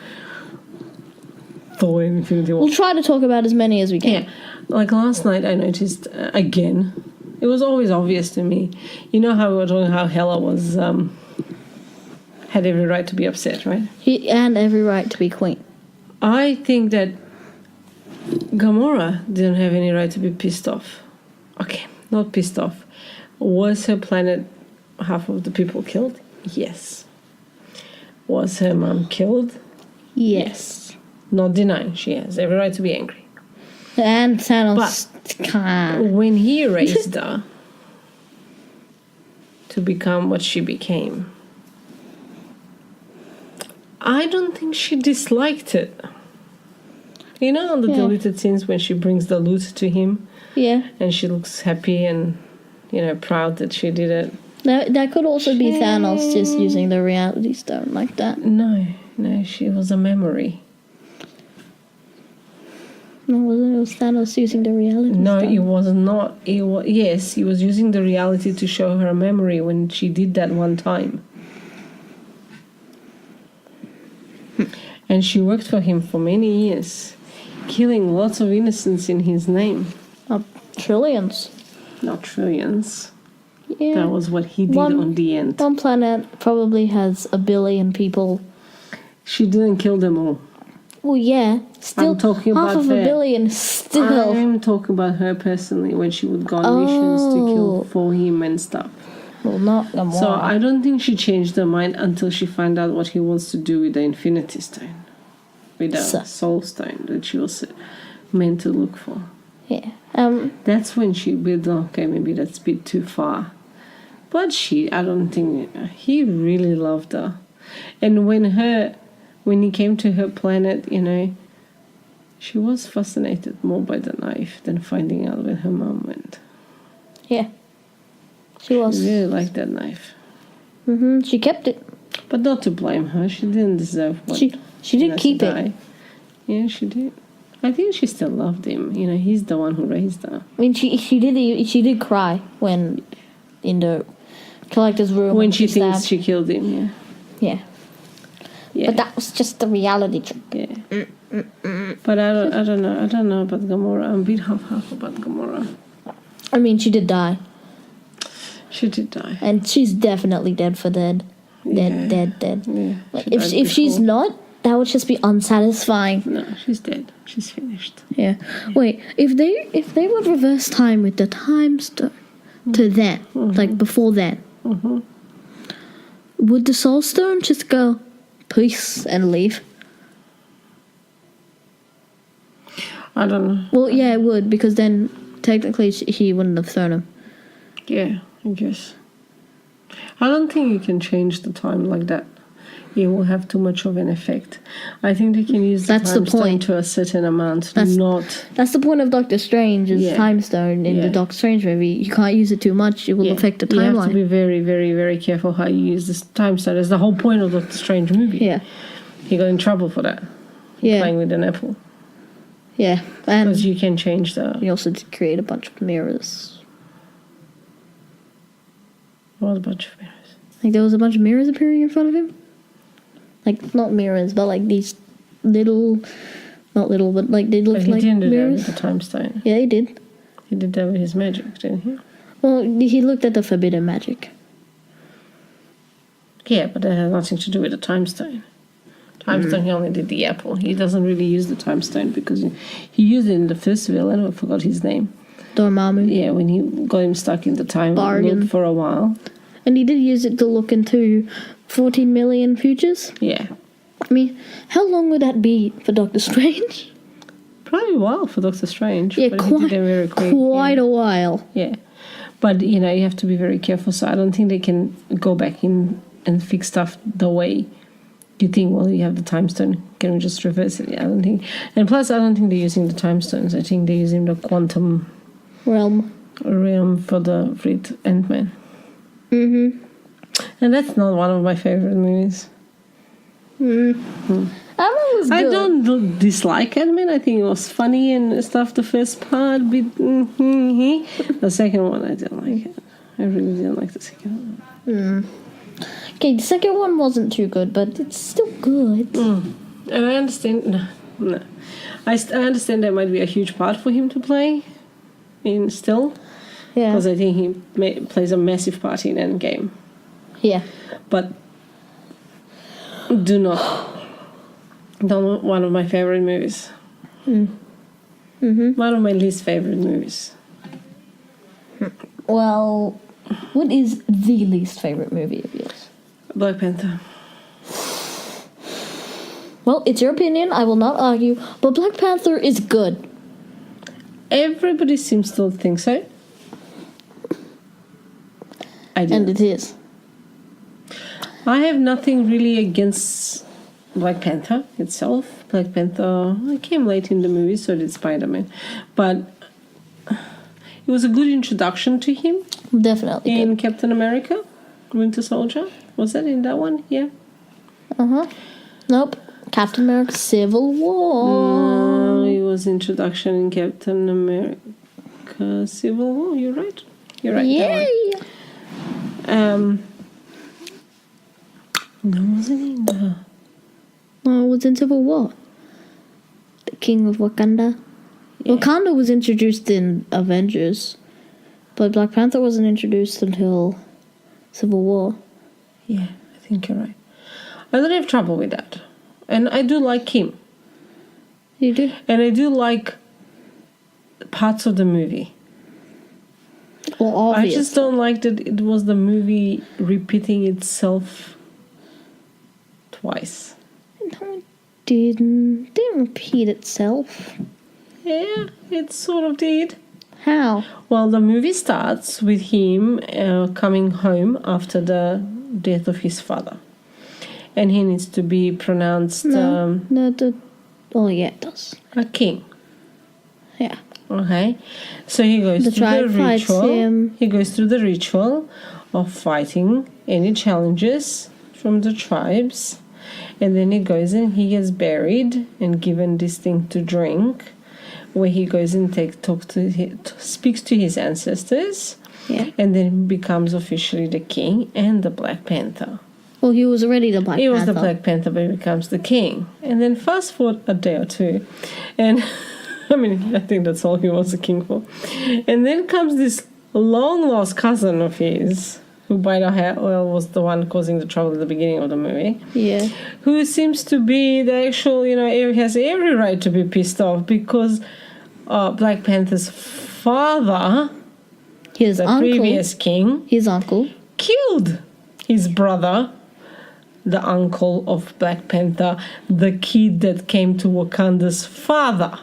Thor and Infinity War. We'll try to talk about as many as we can. Yeah. Like last night I noticed, again, It was always obvious to me. You know how we were talking how Hela was had every right to be upset, right? And every right to be queen. I think that Gamora didn't have any right to be pissed off. Okay, not pissed off. Was her planet half of the people killed? Yes. Was her mom killed? Yes. Not denying she has every right to be angry. And Thanos. When he raised her to become what she became, I don't think she disliked it. You know, on the deleted scenes when she brings the loot to him, and she looks happy and, proud that she did it. That could also be Thanos just using the reality stone like that. No, she was a memory. No, it was Thanos using the reality stone. No, it was not. Yes, he was using the reality to show her a memory when she did that one time. And she worked for him for many years, killing lots of innocents in his name. Trillions. Not trillions. Yeah. That was what he did on the end. One planet probably has 1 billion people. She didn't kill them all. Well, yeah. Still, I'm talking half about of her. 1 billion still. I'm talking about her personally, when she would go on missions to kill for him and stuff. Well, not Gamora. So I don't think she changed her mind until she found out what he wants to do with the Infinity Stone. With the Soul Stone that she was meant to look for. Yeah. That's when she would, okay, maybe that's a bit too far. But I don't think, he really loved her. And when he came to her planet, she was fascinated more by the knife than finding out where her mom went. Yeah. She was. She really liked that knife. She kept it. But not to blame her. She didn't deserve what. She did keep it. Yeah, she did. I think she still loved him. He's the one who raised her. I mean, she did cry when in the collector's room when she thinks she killed him. Yeah. But that was just the reality check. Yeah. But I don't know about Gamora. I'm a bit half about Gamora. I mean, she did die. She did die. And she's definitely dead for dead. Dead. Yeah. Like, if she's not, that would just be unsatisfying. No, she's dead. She's finished. Yeah. Wait, if they would reverse time with the time stone to then, like before then, would the Soul Stone just go peace and leave? I don't know. Well, yeah, it would, because then technically he wouldn't have thrown him. Yeah, I guess. I don't think you can change the time like that. It will have too much of an effect. I think they can use the time stone to a certain amount. That's the point of Doctor Strange is time stone in the Doctor Strange movie. You can't use it too much; it will affect the timeline. You have to be very, very, very careful how you use this time stone. That's the whole point of Doctor Strange movie. Yeah, he got in trouble for that. Playing with an apple. Yeah, and because you can change the. He also did create a bunch of mirrors. What a bunch of mirrors? Like there was a bunch of mirrors appearing in front of him. Like, not mirrors, but like these little, not little, but like they look like mirrors. He didn't do that with the time stone. Yeah, he did. He did that with his magic, didn't he? Well, he looked at the forbidden magic. Yeah, but that has nothing to do with the time stone. Time stone, he only did the apple. He doesn't really use the time stone because he used it in the first villain. I forgot his name. Dormammu. Yeah, when he got him stuck in the time loop for a while. And he did use it to look into 14 million futures. Yeah. I mean, how long would that be for Doctor Strange? Probably a while for Doctor Strange. Yeah, but he did them very quick. Quite a while. Yeah. But, you have to be very careful. So I don't think they can go back in and fix stuff the way you think, well, you have the time stone. Can we just reverse it? Yeah, I don't think. And plus, I don't think they're using the time stones. I think they're using the quantum realm for the Ant-Man. And that's not one of my favorite movies. Ant-Man was good. I don't dislike Ant-Man. I think it was funny and stuff. The first part, the second one, I didn't like it. I really didn't like the second one. Okay, the second one wasn't too good, but it's still good. And I understand. No. I understand there might be a huge part for him to play in still. Yeah. because I think he plays a massive part in Endgame. Yeah. But don't one of my favorite movies. Mm-hmm. One of my least favorite movies. Well, what is the least favorite movie of yours? Black Panther. Well, it's your opinion. I will not argue. But Black Panther is good. Everybody seems to think so. I do. And it is. I have nothing really against Black Panther itself. Black Panther came late in the movie, so did Spider-Man. But it was a good introduction to him. Definitely in good. Captain America, Winter Soldier. Was that in that one? Yeah. Uh-huh. Nope. Captain America Civil War. No, it was introduction in Captain America Civil War. You're right. You're right. Yay! No, wasn't it? Oh, it was in Civil War. The King of Wakanda. Yeah. Wakanda was introduced in Avengers, but Black Panther wasn't introduced until Civil War. Yeah, I think you're right. I don't have trouble with that. And I do like him. You do? And I do like parts of the movie. Well, obviously. I just don't like that it was the movie repeating itself twice. No, it didn't. Didn't repeat itself. Yeah, it sort of did. How? Well, the movie starts with him coming home after the death of his father. And he needs to be pronounced Oh, yeah, it does. a king. Yeah. Okay. So he goes The through the tribe fights ritual. him. He goes through the ritual of fighting any challenges from the tribes. And then he goes and he gets buried and given this thing to drink, where he goes and speaks to his ancestors. Yeah. And then becomes officially the king and the Black Panther. Well, he was already the Black Panther. He was the Black Panther, but he becomes the king. And then fast forward a day or two, and I mean, I think that's all he was the king for. And then comes this long-lost cousin of his, who by the was the one causing the trouble at the beginning of the movie. Yeah. Who seems to be the actual, has every right to be pissed off because Black Panther's father, His the uncle. previous king, His uncle. killed his brother, the uncle of Black Panther, the kid that came to Wakanda's father.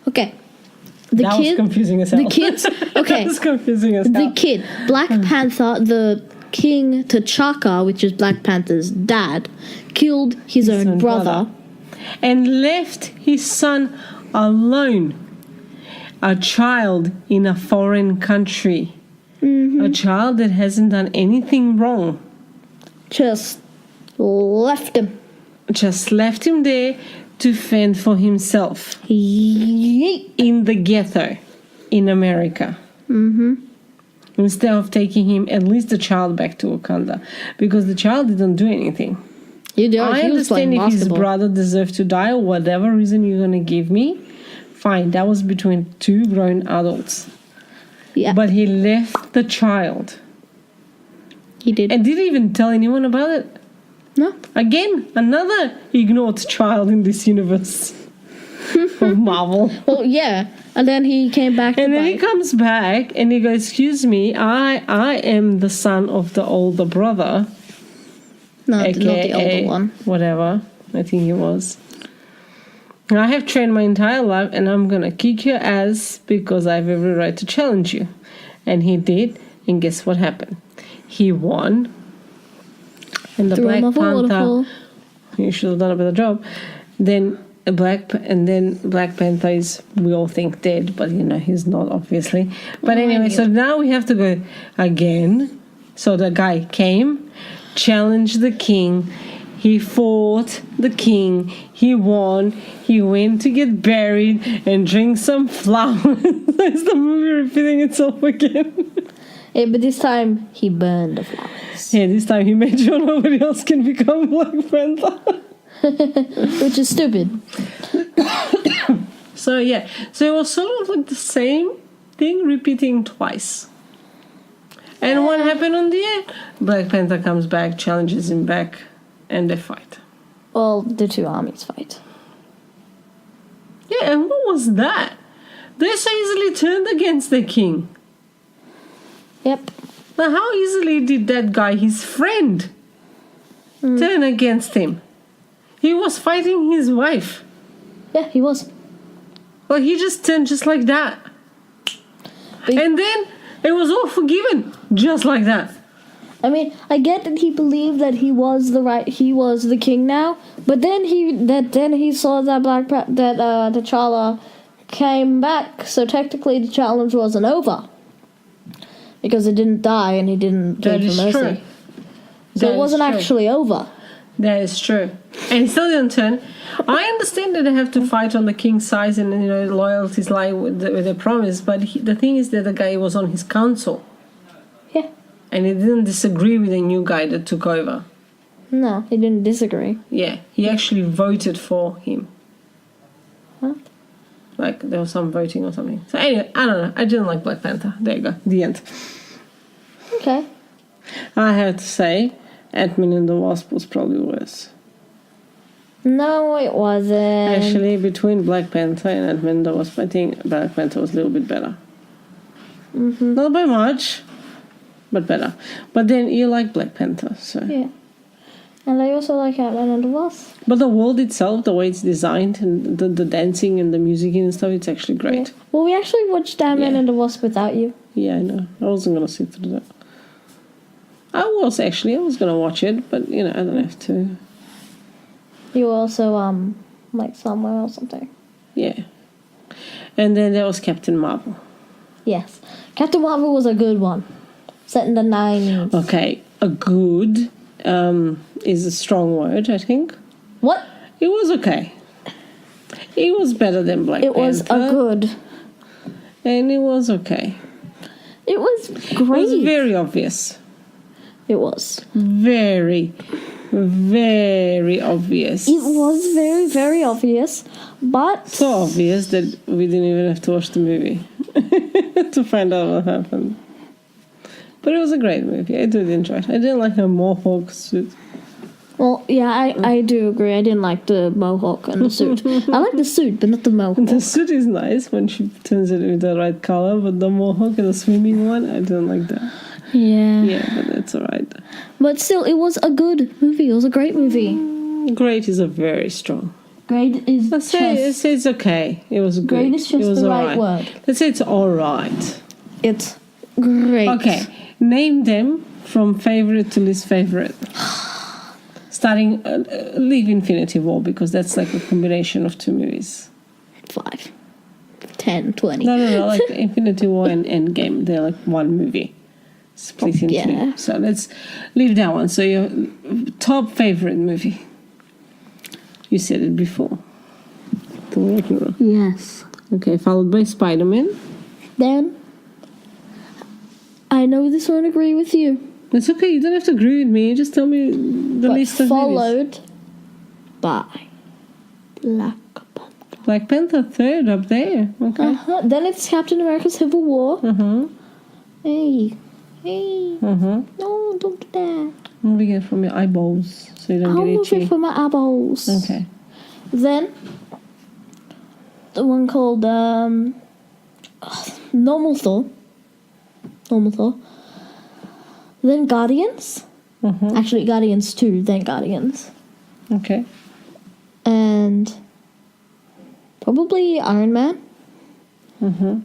Okay. That was confusing as hell. The kids. Okay. That was confusing as hell. The kid, Black Panther, the King T'Chaka, which is Black Panther's dad, killed his own brother. And left his son alone. A child in a foreign country. Mm-hmm. A child that hasn't done anything wrong. Just left him. Just left him there to fend for himself. Yeet. In the ghetto in America. Mm-hmm. Instead of taking him, at least the child, back to Wakanda. Because the child didn't do anything. I understand if his brother deserved to die or whatever reason you're going to give me. Fine, that was between two grown adults. Yeah. But he left the child. He did. And didn't even tell anyone about it. No. Again, another ignored child in this universe of Marvel. Well, yeah. And then he came back to And then he bite. comes back and he goes, excuse me, I am the son of the older brother. No, not the AKA older one. Whatever, I think he was. I have trained my entire life and I'm going to kick your ass because I have every right to challenge you. And he did. And guess what happened? He won. And the Threw him Black off a Panther, waterfall. he should have done a better job. Then Black Panther is, we all think, dead, but he's not, obviously. But anyway, so now we have to go again. So the guy came, challenged the king. He fought the king. He won. He went to get buried and drink some flowers. Is the movie repeating itself again? Yeah, but this time he burned the flowers. Yeah, this time he made sure nobody else can become Black Panther. Which is stupid. So it was sort of like the same thing repeating twice. And what happened on the end? Black Panther comes back, challenges him back, and they fight. Well, the two armies fight. Yeah, and what was that? They so easily turned against the king. Yep. Now, how easily did that guy, his friend, turn against him? He was fighting his wife. Yeah, he was. Well, he just turned just like that. And then it was all forgiven just like that. I mean, I get that he believed that he was the king now, but then he saw that T'Challa came back, so technically the challenge wasn't over because it didn't die and he didn't beg for mercy. True. So it wasn't actually over. That is true. And he still didn't turn. I understand that they have to fight on the king's side and, loyalties lie with their promise, but the thing is that the guy was on his council. Yeah. And he didn't disagree with the new guy that took over. No, he didn't disagree. Yeah, he actually voted for him. Huh? Like, there was some voting or something. So anyway, I don't know. I didn't like Black Panther. There you go. The end. Okay. I have to say, Ant-Man and the Wasp was probably worse. No, it wasn't. Actually, between Black Panther and Ant-Man and the Wasp, I think Black Panther was a little bit better. Mm-hmm. Not by much, but better. But then you like Black Panther, so... Yeah. And I also like Ant-Man and the Wasp. But the world itself, the way it's designed, and the dancing and the music and stuff, it's actually great. Yeah. Well, we actually watched Ant-Man and the Wasp without you. Yeah, I know. I wasn't going to sit through that. I was going to watch it, but, I don't have to. You were also, like, somewhere or something. Yeah. And then there was Captain Marvel. Yes. Captain Marvel was a good one. Set in the 90s. Okay, a good is a strong word, I think. What? It was okay. It was better than Black Panther. It was a good. And it was okay. It was great. It was very obvious. It was. Very, very obvious. It was very, very obvious, but... So obvious that we didn't even have to watch the movie to find out what happened. But it was a great movie. I did enjoy it. I didn't like her mohawk suit. Well, yeah, I do agree. I didn't like the mohawk and the suit. I like the suit, but not the mohawk. The suit is nice when she turns it with the right color, but the mohawk and the swimming one, I didn't like that. Yeah. Yeah, but that's alright. But still, it was a good movie. It was a great movie. Great is a very strong. Great is Let's say it's okay. It was good. Great is just it was the right word. Let's say it's alright. It's great. Okay, name them from favorite to least favorite. Starting, leave Infinity War because that's like a combination of two movies. 5, 10, 20. No, like Infinity War and Endgame, they're like one movie. Split into two. So let's leave that one. So your top favorite movie. You said it before. Yes. Okay, followed by Spider-Man. Then, I know this won't agree with you. It's okay, you don't have to agree with me. Just tell me the list of movies. Followed by Black Panther. Black Panther, third up there. Okay. Uh-huh. Then it's Captain America Civil War. Uh-huh. Hey. Uh-huh. No, don't do that. I'm moving it from your eyeballs so you don't I'll get move itchy. it from my eyeballs. Okay. Then, the one called Normal Thor. Then Guardians. Uh-huh. Actually, Guardians 2, then Guardians. Okay. And probably Iron Man. Uh-huh.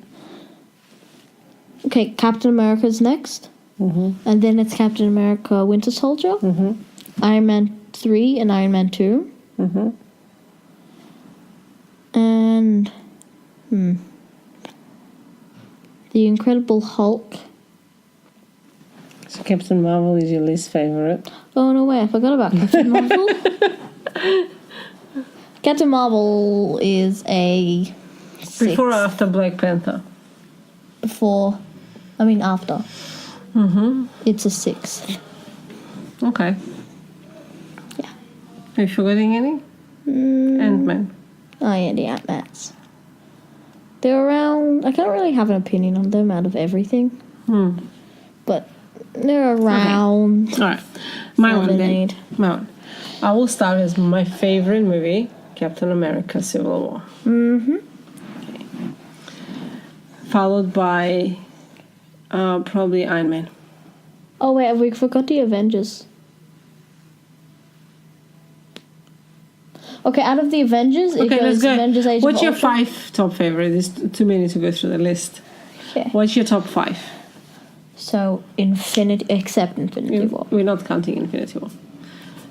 Okay, Captain America's next. Uh-huh. And then it's Captain America Winter Soldier. Uh-huh. Iron Man 3 and Iron Man 2. Uh-huh. And... The Incredible Hulk. So Captain Marvel is your least favorite. Oh, no way, I forgot about Captain Marvel. Captain Marvel is a 6. Before or after Black Panther? After. Mm-hmm. It's a 6. Okay. Yeah. Are you forgetting any? Ant-Man. Oh, yeah, the Ant-Mans. They're around... I can't really have an opinion on them out of everything. But They're around. All right. My one 7, then. 8. My one. I will start with my favorite movie, Captain America: Civil War. Mm-hmm. Followed by probably Iron Man. Oh wait, we forgot the Avengers. Okay, out of the Avengers, it Okay, let's goes go. Avengers Age What's of your Ultron. 5 top favorite? There's too many to go through the list. Okay. What's your top 5? So except Infinity War. We're not counting Infinity War.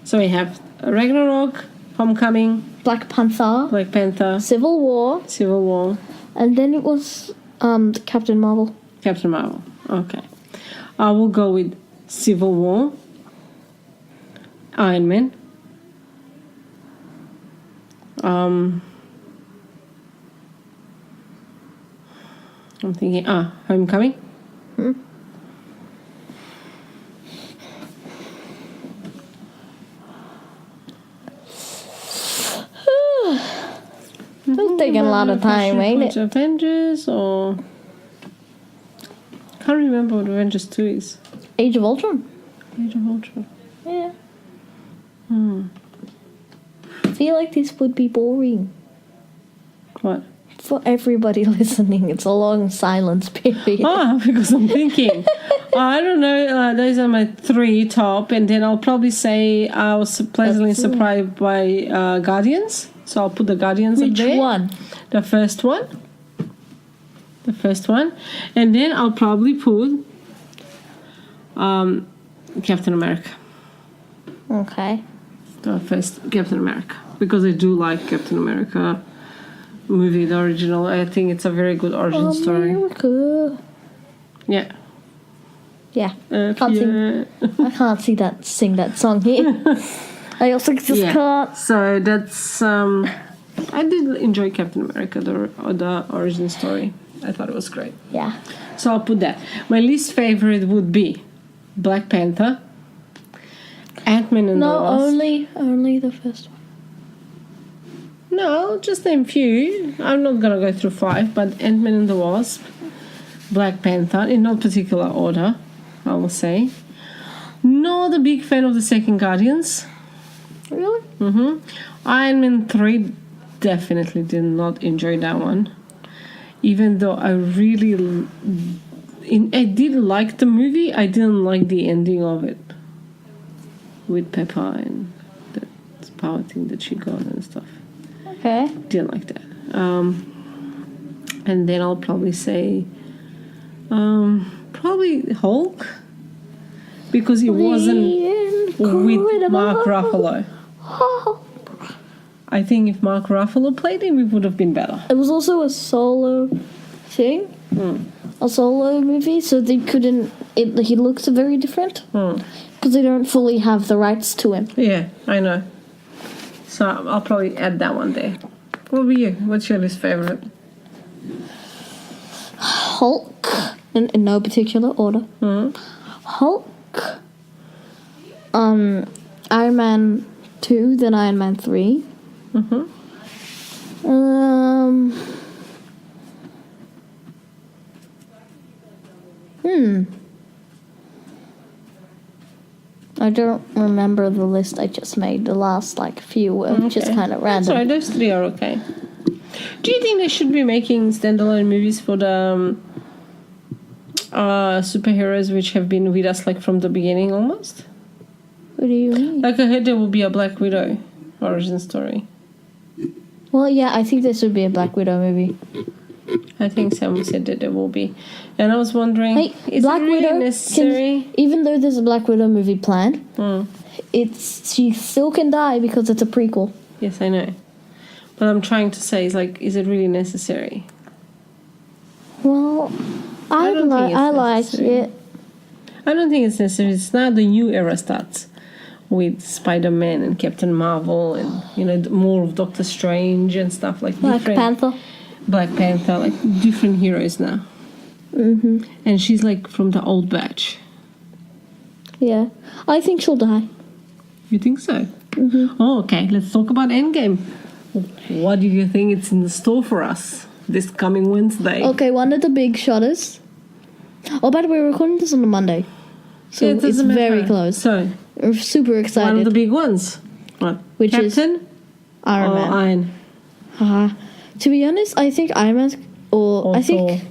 So we have Ragnarok, Homecoming, Black Panther, Black Panther, Civil War, Civil War, and then it was Captain Marvel. Captain Marvel. Okay. I will go with Civil War, Iron Man, I'm thinking, Homecoming. It's taking a lot of time, ain't it? Avengers or... Can't remember what Avengers 2 is. Age of Ultron. Age of Ultron. Yeah. I feel like this would be boring. What? For everybody listening, it's a long silence period. Because I'm thinking. I don't know. Those are my 3 top. And then I'll probably say I was pleasantly surprised by Guardians. So I'll put the Guardians up Which there. one? The first one. And then I'll probably put Captain America. Okay. The first Captain America. Because I do like Captain America movie, the original. I think it's a very good origin story. America. Yeah. Yeah. I can't sing that song here. I also just can't. So that's I did enjoy Captain America, the origin story. I thought it was great. Yeah. So I'll put that. My least favorite would be Black Panther, Ant-Man and the Wasp. Only the first one. No, I'll just name few. I'm not gonna go through 5, but Ant-Man and the Wasp, Black Panther, in no particular order, I will say. Not a big fan of the second Guardians. Really? Iron Man 3, definitely did not enjoy that one. Even though I did like the movie, I didn't like the ending of it. With Pepper and the power thing that she got and stuff. Okay. Didn't like that. And then I'll probably say probably Hulk, because it wasn't with Mark Ruffalo. I think if Mark Ruffalo played him, it would have been better. It was also a solo thing, a solo movie, so they couldn't. He looks very different because they don't fully have the rights to him. Yeah, I know. So I'll probably add that one there. What about you? What's your least favorite? Hulk, in no particular order. Hulk, Iron Man 2, then Iron Man 3. I don't remember the list I just made. The last few were just kind of random. Sorry, those 3 are okay. Do you think they should be making standalone movies for the superheroes which have been with us from the beginning almost? What do you mean? I heard there will be a Black Widow origin story. Well, yeah, I think this would be a Black Widow movie. I think someone said that there will be. And I was wondering, is Black it really Widow necessary? Even though there's a Black Widow movie planned, she still can die because it's a prequel. Yes, I know. But I'm trying to say, is it really necessary? Well, I like it. I don't think it's necessary. It's now the new era starts with Spider-Man and Captain Marvel and, more of Doctor Strange and stuff Black Panther, different heroes now. And she's from the old batch. Yeah. I think she'll die. You think so? Oh, okay. Let's talk about Endgame. What do you think it's in the store for us this coming Wednesday? Okay, one of the big shotters. Oh, by the way, we're recording this on a Monday. So Yeah, it it's doesn't very matter. close. So, We're super excited. one of the big ones. What? Which is Captain Iron or Man. Iron? To be honest, I think Iron Man's Or I think Thor?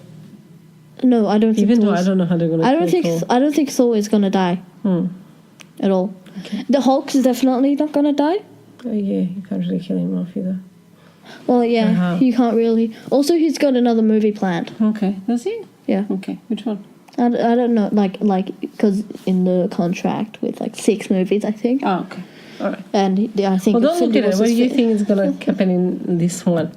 no, I don't think Even though Thor's- I don't know how they're going to kill Thor. I don't think Thor is gonna die at all. The Hulk is definitely not gonna die. Oh, yeah, you can't really kill him off either. Well, yeah, Uh-huh. you can't really. Also, he's got another movie planned. Okay, does he? Yeah, Okay, which one? I don't know, like because in the contract with like 6 movies, I think, Oh, okay. All right. and I think. Well, don't look Infinity at it. Wars What do is you fi- think is going to happen in this one?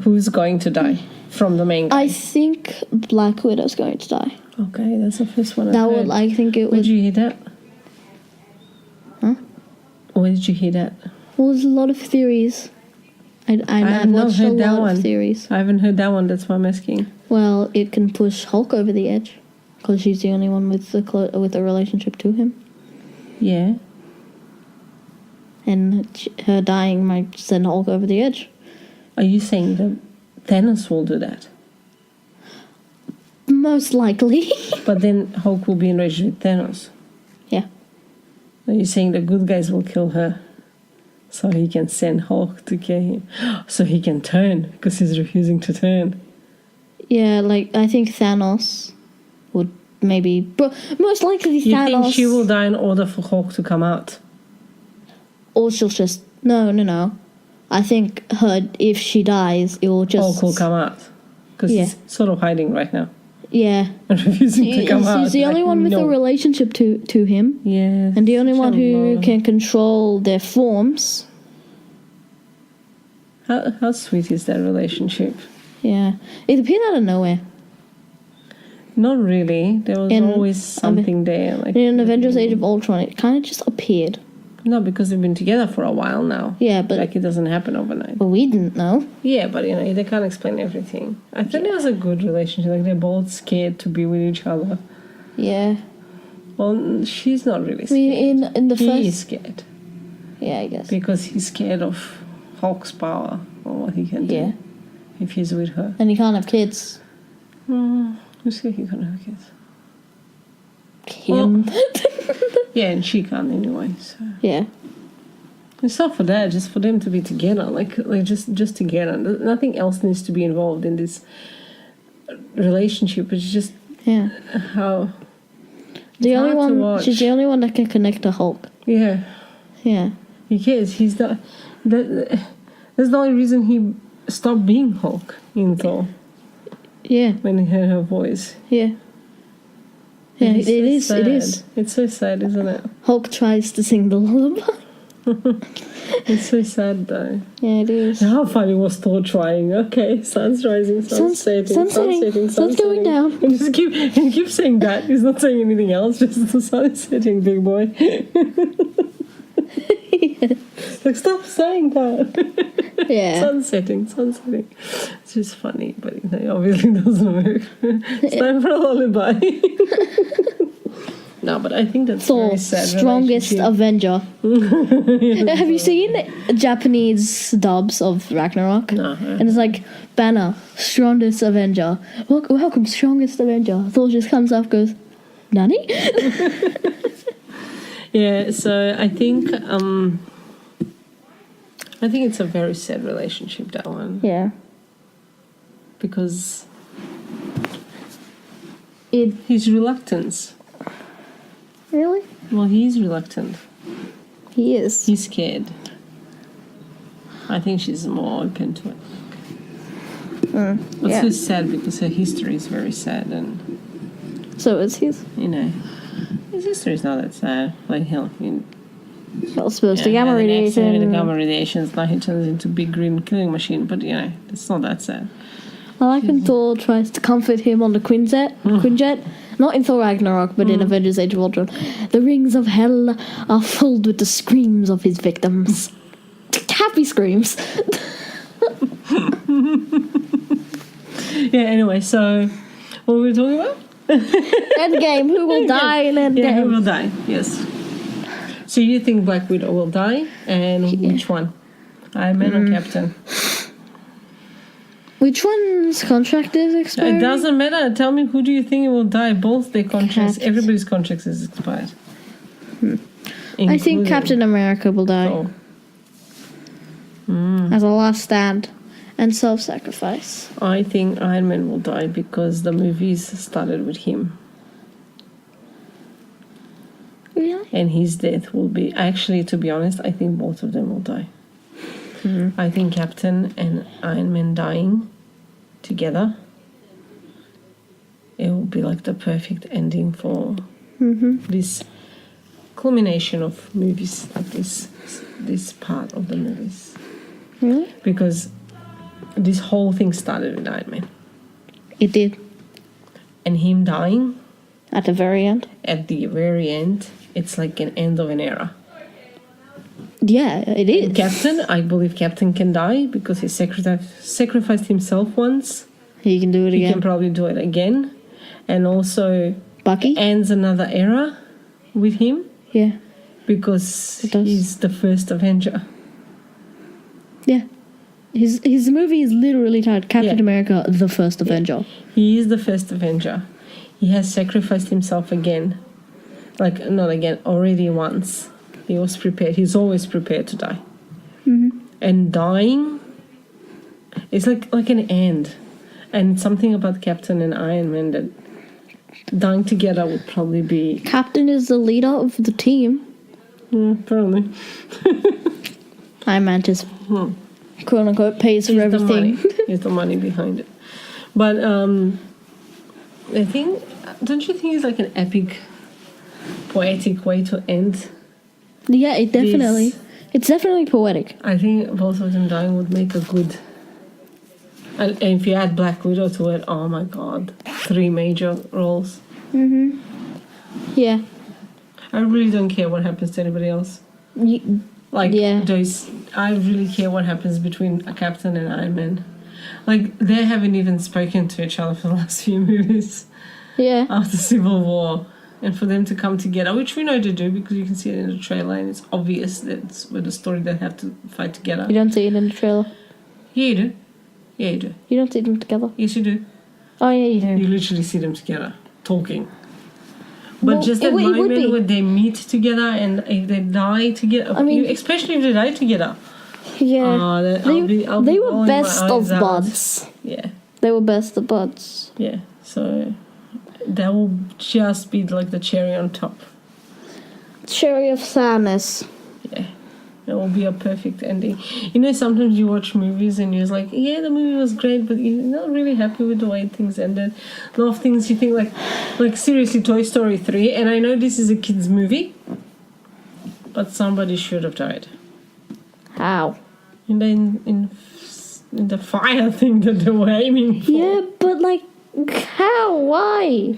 Who's going to die from the main guy? I think Black Widow's going to die. Okay, that's the first one. That I've would, heard. I think, it Where would. did you hear that? Huh? Where did you hear that? Well, there's a lot of theories. I've have not watched a heard that lot one. of theories. I haven't heard that one. That's why I'm asking. Well, it can push Hulk over the edge because she's the only one with with a relationship to him, Yeah. and her dying might send Hulk over the edge. Are you saying that Thanos will do that? Most likely. But then Hulk will be enraged with Thanos. Yeah. Are you saying the good guys will kill her? So he can send Hulk to kill him. So he can turn because he's refusing to turn. Yeah, like I think Thanos would maybe, but most likely You Thanos. think she will die in order for Hulk to come out? Or she'll just no. I think if she dies, it will just Hulk will come out because Yeah. he's sort of hiding right now Yeah, and refusing to come out. she's the only Like, one with no. a relationship to him, Yeah, and the only one who Shalom. can control their forms. How sweet is that relationship? Yeah, it appeared out of nowhere. Not really. There was always something there. Like In Avengers: Age of Ultron, it kind of just appeared. no, because they've been together for a while now. Yeah, but Like it doesn't happen overnight. we didn't know. Yeah, but you know they can't explain everything. I think it was a good relationship. Like they're both scared to be with each other. Yeah, Well, she's not really I scared. mean, in the He first, is scared yeah, I guess. because he's scared of Hulk's power or what he can do Yeah, if he's with her. and he can't have kids. Who's scared he can't have kids? Him. Yeah, and she can't anyway. So Yeah. it's not for that. Just for them to be together. Like just together. Nothing else needs to be involved in this relationship. It's just Yeah. how. The only hard to one. watch. She's the only one that can connect to Hulk. Yeah. Yeah. He cares. He's the. That's the only reason he stopped being Hulk in Thor Yeah. when he heard her voice. Yeah. Yeah. It's It so is. sad. It is. It's so sad, isn't it? Hulk tries to sing the lullaby. It's so sad though. Yeah, it is. How funny was Thor trying? Okay, sun's rising, sun's setting, sun's setting, sun's going down. And just keep saying that. He's not saying anything else. Just the sun is setting, big boy. Like stop saying that. Yeah. Sun's setting, sun's setting. It's just funny, but you know, obviously doesn't work. It's time for a lullaby. No, but I think that's Thor, very sad. strongest relationship. Avenger. Have you seen Japanese dubs of Ragnarok? No. And it's like, Banner, strongest Avenger. Welcome, strongest Avenger. Thor just comes up, goes, Nani? Yeah, so I think it's a very sad relationship, that one, Yeah. because his reluctance. Really? Well, he's reluctant. He is. He's scared. I think she's more open to it. But yeah. so sad because her history is very sad, and So is his. you know, his history is not that sad. Like hell, Well, supposed to yeah, gamma had an accident with radiation. the gamma radiations. Now he turns into big green killing machine. But you know, it's not that sad. I like when Thor tries to comfort him on the Quinjet. Not in Thor Ragnarok, but in Avengers Age of Ultron. The rings of hell are filled with the screams of his victims. Happy screams. Yeah. Anyway, so what were we talking about? Endgame. Who will die in Endgame? Yeah, who will die? Yes. So you think Black Widow will die, and which one? Iron Man or Captain? Which one's contract is expiring? It doesn't matter. Tell me, who do you think will die? Both their contracts. Everybody's contracts is expired. I think Captain America will die. Thor. As a last stand and self-sacrifice. I think Iron Man will die because the movies started with him. Really? And his death will be... Actually, to be honest, I think both of them will die. I think Captain and Iron Man dying together, it will be like the perfect ending for this culmination of movies, like this part of the movies. Really? Because this whole thing started with Iron Man. It did. And him dying... At the very end? At the very end, it's like an end of an era. Yeah, it is. Captain, I believe Captain can die because he sacrificed himself once. He can do it He again. can probably do it again. And also Bucky? ends another era with him Yeah. because It does. he's the first Avenger. Yeah. His movie is literally titled Captain Yeah. America, the First Avenger. He is the first Avenger. He has sacrificed himself again. Like, not again, already once. He was prepared. He's always prepared to die. And dying is like an end. And it's something about Captain and Iron Man that dying together would probably be... Captain is the leader of the team. probably. Iron Man just, quote unquote, pays for He's everything. The money. He's the money behind it. But I think... Don't you think it's like an epic, poetic way to end? Yeah, it definitely. It's definitely poetic. I think both of them dying would make a good... And if you add Black Widow to it, oh my god. 3 major roles. Yeah. I really don't care what happens to anybody else. Like, Yeah. I really care what happens between a Captain and Iron Man. Like, they haven't even spoken to each other for the last few movies Yeah. after Civil War. And for them to come together, which we know to do because you can see it in the trailer and it's obvious that's with the story they have to fight together. You don't see it in the trailer. Yeah, you do. Yeah, you do. You don't see them together. Yes, you do. Oh, yeah, you do. You literally see them together, talking. But Well, just that it would moment be. when they meet together and if they die together, I mean- especially if they die together. Yeah. They were best of buds. Yeah, They were best of buds. yeah. So that will just be like the cherry on top. Cherry of sadness. Yeah, it will be a perfect ending. You know, sometimes you watch movies and you're like, yeah, the movie was great, but you're not really happy with the way things ended. A lot of things you think like seriously, Toy Story 3, and I know this is a kid's movie, but somebody should have died. How? And then in the fire thing that they were aiming for. Yeah, but like, how? Why?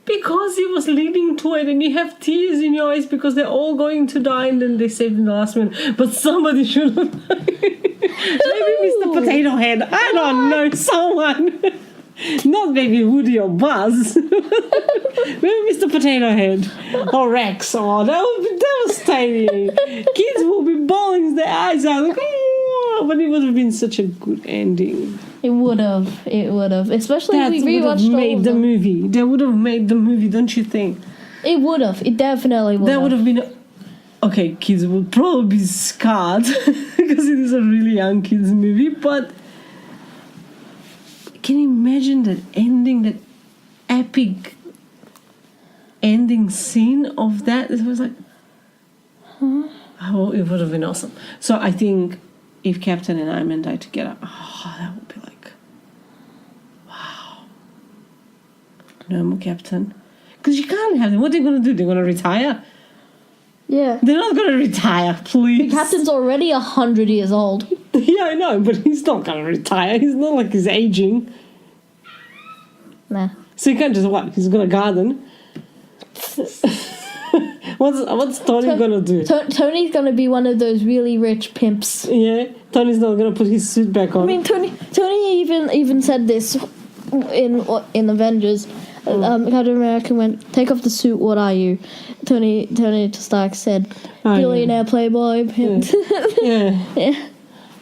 Because it was leading to it and you have tears in your eyes because they're all going to die and then they saved in the last minute. But somebody should have died. Maybe Mr. Potato Head. I don't know. Someone. Not maybe Woody or Buzz. Maybe Mr. Potato Head. Or Rex. Oh, that would be devastating. Kids will be bawling their eyes out. Like, oh, but it would have been such a good ending. It would have. It would have. Especially That if would we have rewatched all made of the them. movie. They would have made the movie, don't you think? It would have. It definitely would That have. would have been... Okay, kids will probably be scarred because it is a really young kids movie, but can you imagine that ending, that epic ending scene of that? It was like... Oh, it would have been awesome. So I think if Captain and Iron Man die together, that would be like... Wow. No more Captain. Because you can't have them. What are they going to do? They're going to retire? Yeah. They're not going to retire, please. The captain's already 100 years old. Yeah, I know, but he's not going to retire. He's not like he's aging. Nah. So he can't just what? He's going to garden. What's Tony going to do? Tony's gonna be one of those really rich pimps. Yeah, Tony's not going to put his suit back on. I mean, Tony even said this in Avengers. Captain America went, "Take off the suit. What are you?" Tony Stark said, "Billionaire playboy pimp." Yeah. Yeah.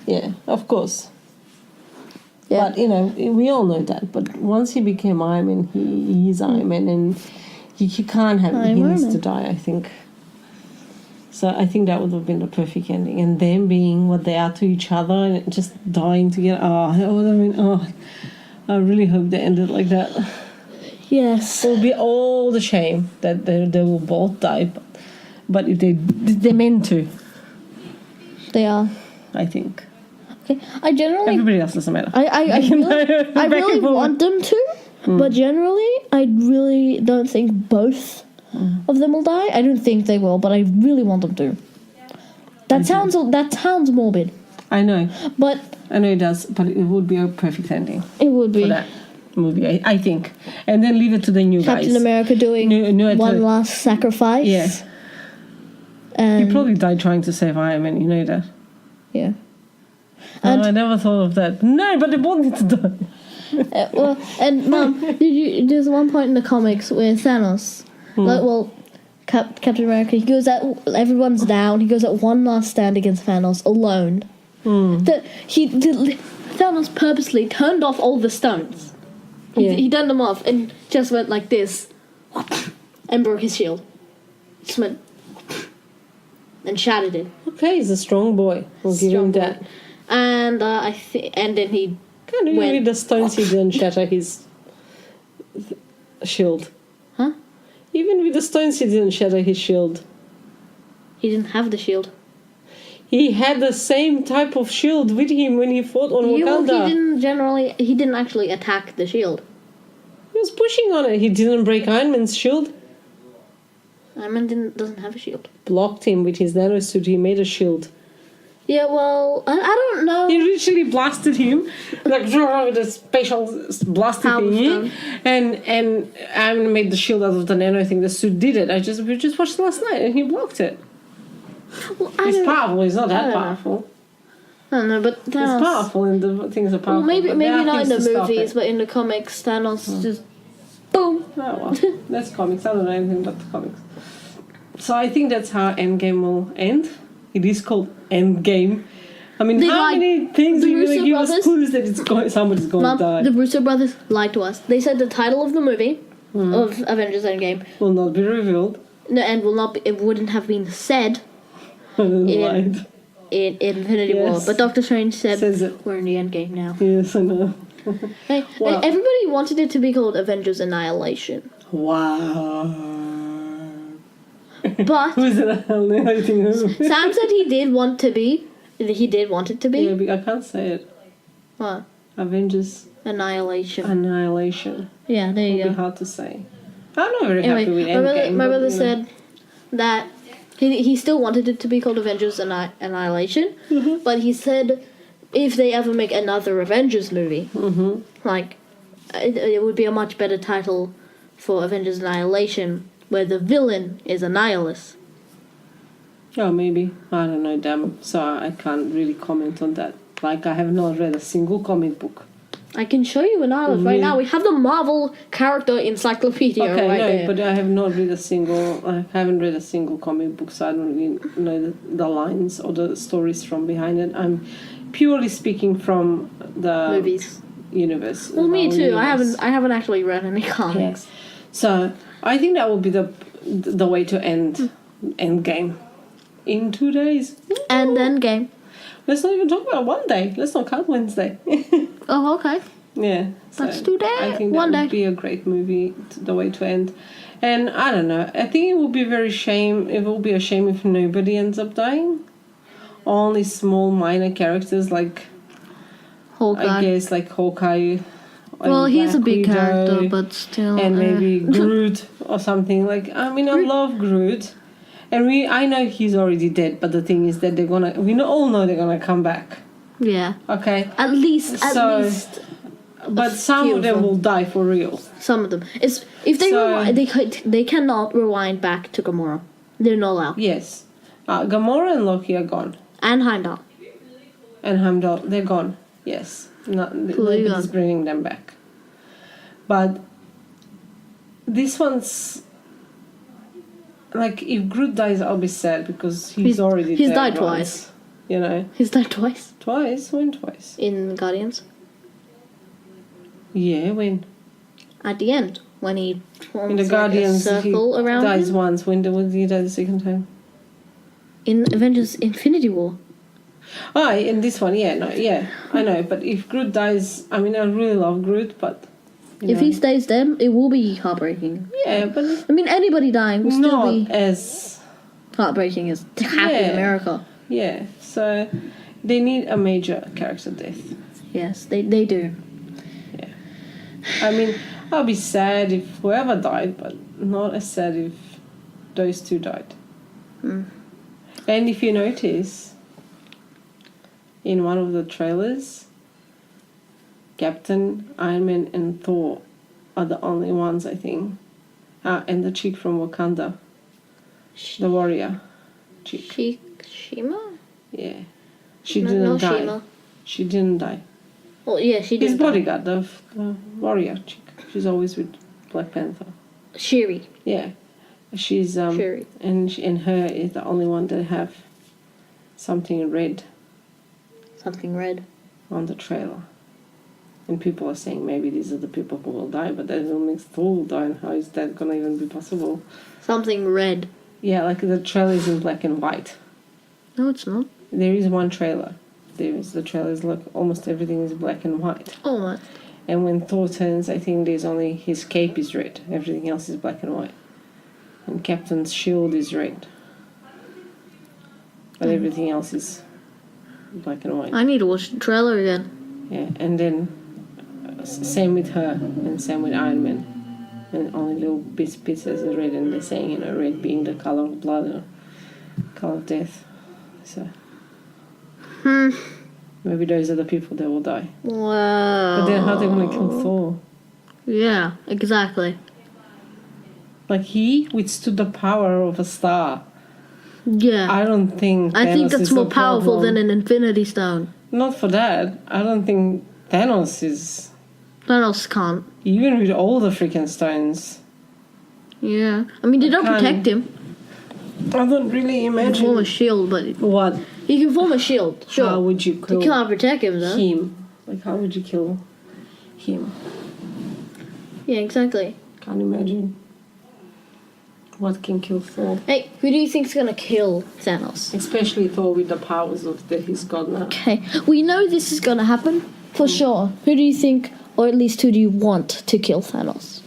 Yeah, of course. Yeah. But, you know, we all know that. But once he became Iron Man, he is Iron Man, and he can't have... He needs to die, I think. So I think that would have been the perfect ending. And them being what they are to each other and just dying together. Oh, that would have been... Oh, I really hope they ended like that. Yes. It would be all the shame that they will both die. But if they're meant to. They are. I think. Okay. I generally... Everybody else doesn't matter. I really want them to, but generally, I really don't think both of them will die. I don't think they will, but I really want them to. That sounds morbid. I know. But... I know it does, but it would be a perfect ending. It would be. For that movie, I think. And then leave it to the new guys. Captain America doing one last sacrifice. Yes. And he probably died trying to save Iron Man, you know that? Yeah. And I never thought of that. No, but they both need to die. Well, and Mum, there's one point in the comics where Thanos, Captain America, he goes at, everyone's down, he goes at one last stand against Thanos alone. Thanos purposely turned off all the stones. He turned them off and just went like this and broke his shield. Just went and shattered it. Okay, he's a strong boy. We'll give him that. And and then he even with the stones he didn't shatter his shield. Huh? Even with the stones he didn't shatter his shield. He didn't have the shield. He had the same type of shield with him when he fought on Wakanda. He didn't actually attack the shield. He was pushing on it. He didn't break Iron Man's shield. Iron Man doesn't have a shield. Blocked him with his nanosuit. He made a shield. Yeah, well, I don't know. He literally blasted him, like with a special blasting thingy, and Iron Man made the shield out of the nano thing. The suit did it. We just watched it last night, and he blocked it. Well, he's powerful. He's not that powerful. I don't know, but Thanos... He's powerful, and the things are powerful. Well, maybe not in the movies, but in the comics, Thanos just... Boom! Oh, well, that's comics. I don't know anything about the comics. So I think that's how Endgame will end. It is called Endgame. I mean, how many things are you going to give us clues that somebody's going to die? The Russo brothers lied to us. They said the title of the movie, of Avengers Endgame... will not be revealed. No, and it wouldn't have been said... in Infinity War, but Doctor Strange said we're in the Endgame now. Yes, I know. Hey, wow. Everybody wanted it to be called Avengers Annihilation. Wow. But who's annihilating who? Sam said he did want it to be. Yeah, but I can't say it. What? Avengers Annihilation. Yeah, there you go. It'll be hard to say. I'm not very happy with Endgame. My brother said that he still wanted it to be called Avengers Annihilation, but he said if they ever make another Avengers movie, like it would be a much better title for Avengers Annihilation, where the villain is a nihilist. Oh, maybe. I don't know, damn. So I can't really comment on that. Like, I have not read a single comic book. I can show you an nihilist right now. We have the Marvel character encyclopedia there. But I have not read I haven't read a single comic book, so I don't really know the lines or the stories from behind it. I'm purely speaking from the movies universe. Well, me too. Universe. I haven't actually read any comics. Yeah. So I think that would be the way to end Endgame in 2 days. And Endgame. Let's not even talk about one day. Let's not count Wednesday. Oh, okay. Yeah. Let's do that. I think that would be a great movie, the way to end. And I don't know. I think it would be a shame if nobody ends up dying. Only small minor characters like Hawkeye. I guess like Hawkeye. Well, he's a big character, but still. And maybe Groot or something. Like, I mean, I love Groot. And I know he's already dead, but the thing is that we all know they're gonna come back. Yeah. Okay. At least. But some of them will die for real. Some of them. They cannot rewind back to Gamora. They're not allowed. Yes. Gamora and Loki are gone. And Heimdall. They're gone. Yes. Nobody's bringing them back. But this one's like, if Groot dies, I'll be sad because he's already he's dead died once, twice. You know. He's died twice. Twice? When twice? In Guardians. Yeah, when? At the end, when he forms In the like Guardians, a circle he around dies him. once. When did he die the second time? In Avengers Infinity War. Oh, in this one, yeah, I know. But if Groot dies, I mean, I really love Groot, but If he stays dead, it will be heartbreaking. yeah, but I mean, anybody dying will still not be as heartbreaking as Captain America. Yeah, so they need a major character death. Yes, they do. Yeah, I mean, I'll be sad if whoever died, but not as sad if those two died. And if you notice, in one of the trailers, Captain, Iron Man, and Thor are the only ones, I think. And the chick from Wakanda, the warrior chick. Shima? Yeah, she didn't die. Shima. She didn't die. Well, yeah, she did. His bodyguard, the warrior chick. She's always with Black Panther. Shuri. Yeah, she's Shuri. and her is the only one that have something red Something red. on the trailer. And people are saying maybe these are the people who will die, but that doesn't make Thor die. And how is that gonna even be possible? Something red. Yeah, like the trailer is in black and white. No, it's not. There is one trailer. The trailer is like almost everything is black and white. Oh my. And when Thor turns, I think there's only his cape is red. Everything else is black and white. And Captain's shield is red. But everything else is black and white. I need to watch the trailer again. Yeah, and then same with her and same with Iron Man. And only little pieces is red, and they're saying, red being the color of blood or color of death. So maybe those are the people that will die. Wow. But then how they gonna kill Thor? Yeah, exactly. Like he withstood the power of a star. Yeah. I don't think I think Thanos that's is more the powerful problem. than an Infinity Stone. Not for that. I don't think Thanos is. Thanos can't. Even with all the freaking stones. Yeah. I mean, they don't can't- protect him. I don't really He can form imagine. a shield, but What? he can form a shield. Sure. How would you You kill can't protect him, though. him? Like, how would you kill him? Yeah, exactly. Can't imagine. What can kill Thor? Hey, who do you think's gonna kill Thanos? Especially Thor with the powers that he's got now. Okay, we know this is gonna happen for sure. Who do you think, or at least who do you want to kill Thanos?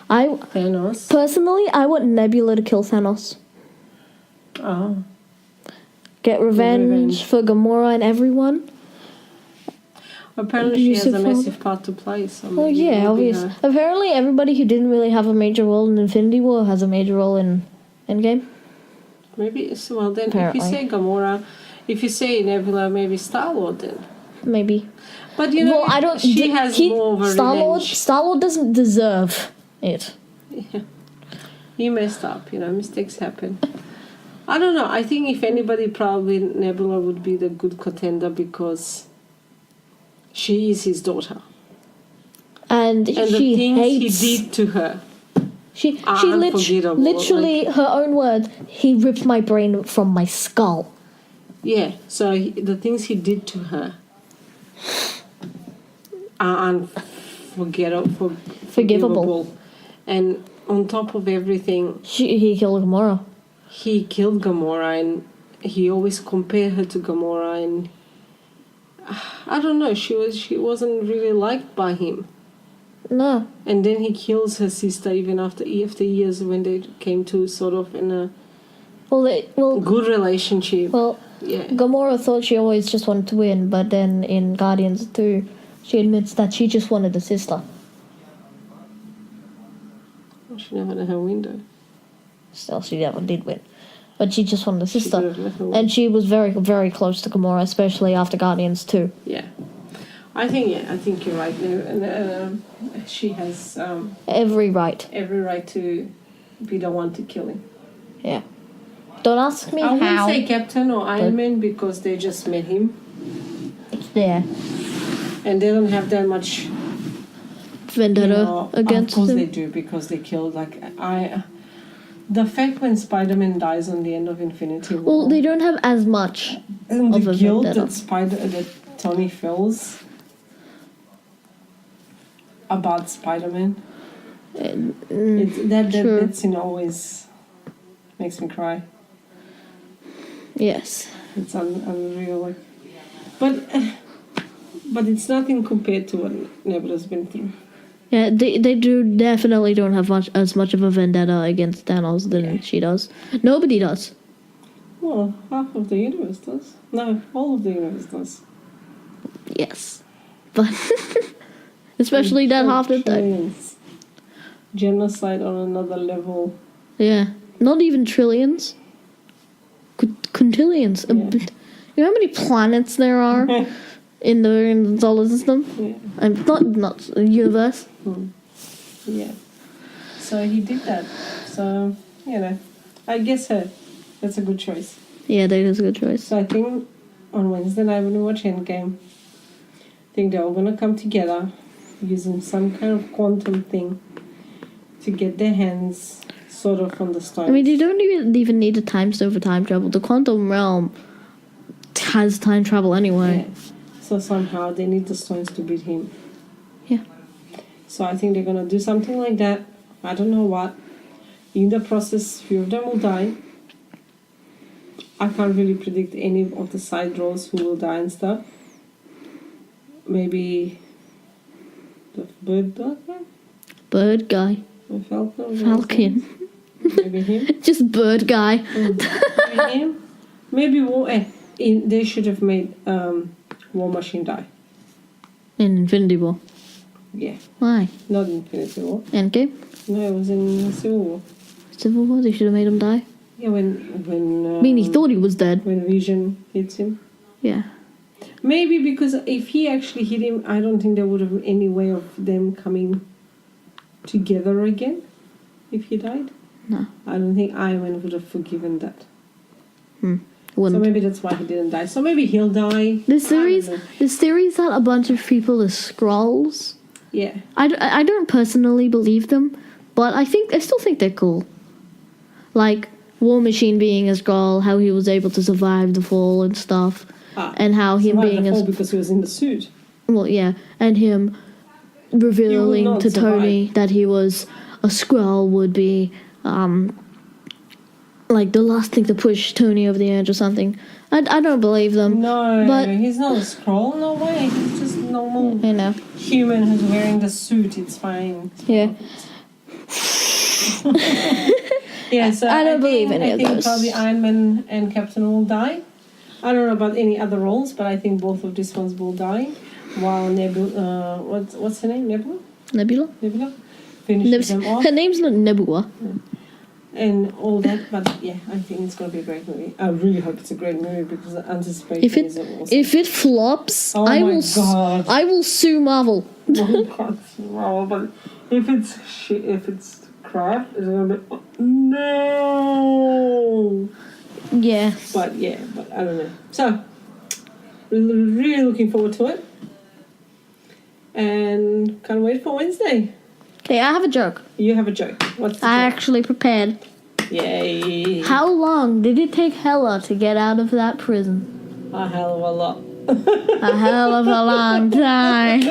Thanos. Personally, I want Nebula to kill Thanos. Oh. Get revenge Revenge. for Gamora and everyone. Apparently she has a Beautiful. massive part to play. So Well, maybe yeah, it'll be obviously. her. Apparently, everybody who didn't really have a major role in Infinity War has a major role in Endgame. Maybe it's, well then Apparently. if you say Gamora, if you say Nebula, maybe Star-Lord then. Maybe. But you know, Well, I don't. she has more of a Star-Lord. revenge. Star-Lord doesn't deserve it. Yeah. He messed up, mistakes happen. I don't know. I think if anybody, probably Nebula would be the good contender because she is his daughter. And And she the things hates. he did to her. She unforgettable, literally, her own words, he ripped my brain from my skull. Yeah, so the things he did to her are unforgivable. And on top of everything, He killed Gamora. he killed Gamora, and he always compared her to Gamora, and I don't know, she wasn't really liked by him. No. And then he kills her sister even after years when they came to sort of in a good relationship. Well, Yeah. Gamora thought she always just wanted to win, but then in Guardians 2, she admits that she just wanted a sister. She never let her window. Still, she never did win. But she just wanted a She sister. could have let her win. And she was very, very close to Gamora, especially after Guardians 2. Yeah. I think you're right. And, she has Every right. every right to be the one to kill him. Yeah. Don't ask me I wouldn't how. say Captain or Iron Man because they just met him It's there. and they don't have that much Vendetta against Of course him. they do because they killed the fact when Spider-Man dies on the end of Infinity War. Well, they don't have as much and of the a guilt vendetta. that Tony feels about Spider-Man. True. That scene always makes me cry. Yes. It's unreal. But it's nothing compared to what Nebula's been through. Yeah, they definitely don't have as much of a vendetta against Thanos than she does. Nobody does. Well, half of the universe does. No, all of the universe does. Yes. But especially that half the time. Trillions. Genocide on another level. Yeah. Not even trillions. Quintillions. Yeah. You know how many planets there are in the solar system? Yeah. And not the universe. Yeah. So he did that. So, I guess that's a good choice. Yeah, that is a good choice. So I think on Wednesday night when we watch Endgame, I think they're all going to come together using some kind of quantum thing to get their hands sort of on the stones. I mean, you don't even need a time stone for time travel. The quantum realm has time travel anyway. Yeah. So somehow they need the stones to beat him. Yeah. So I think they're going to do something like that. I don't know what. In the process, few of them will die. I can't really predict any of the side roles who will die and stuff. Maybe the bird guy? Bird guy. The Falcon? Falcon. Maybe him? Just bird guy. Maybe him? Maybe they should have made War Machine die. In Infinity War. Yeah. Why? Not Infinity War. Endgame? No, it was in Civil War. Civil War? They should have made him die? Yeah, when I mean, he thought he was dead. when Vision hits him. Yeah. Maybe because if he actually hit him, I don't think there would have been any way of them coming together again if he died. No. I don't think Iron Man would have forgiven that. So Wouldn't. maybe that's why he didn't die. So maybe he'll die. This theories that a bunch of people are Skrulls. Yeah. I don't personally believe them, but I still think they're cool. Like War Machine being a Skrull, how he was able to survive the fall and stuff, and how him being because he was in the suit. Well, yeah, and him revealing to Tony that he was a Skrull would be like the last thing to push Tony over the edge or something. I don't believe them. No, but he's not a Skrull. No way. He's just normal I know. human who's wearing the suit. It's fine. Yeah. Yeah, so I don't believe any of I think those. probably Iron Man and Captain will die. I don't know about any other roles, but I think both of these ones will die. While Nebula, what's her name? Nebula finishes them off. Her name's not Nebula. And all that, but yeah, I think it's going to be a great movie. I really hope it's a great movie because the anticipation is awesome. If it flops, Oh I my will God. I will sue Marvel. Oh God, wow, but if it's shit, if it's crap, it's going to be no. Yeah. But I don't know. So, really looking forward to it. And can't wait for Wednesday. Okay, I have a joke. You have a joke. What's the I joke? actually prepared. Yay. How long did it take Hela to get out of that prison? A hell of a lot. A hell of a long time.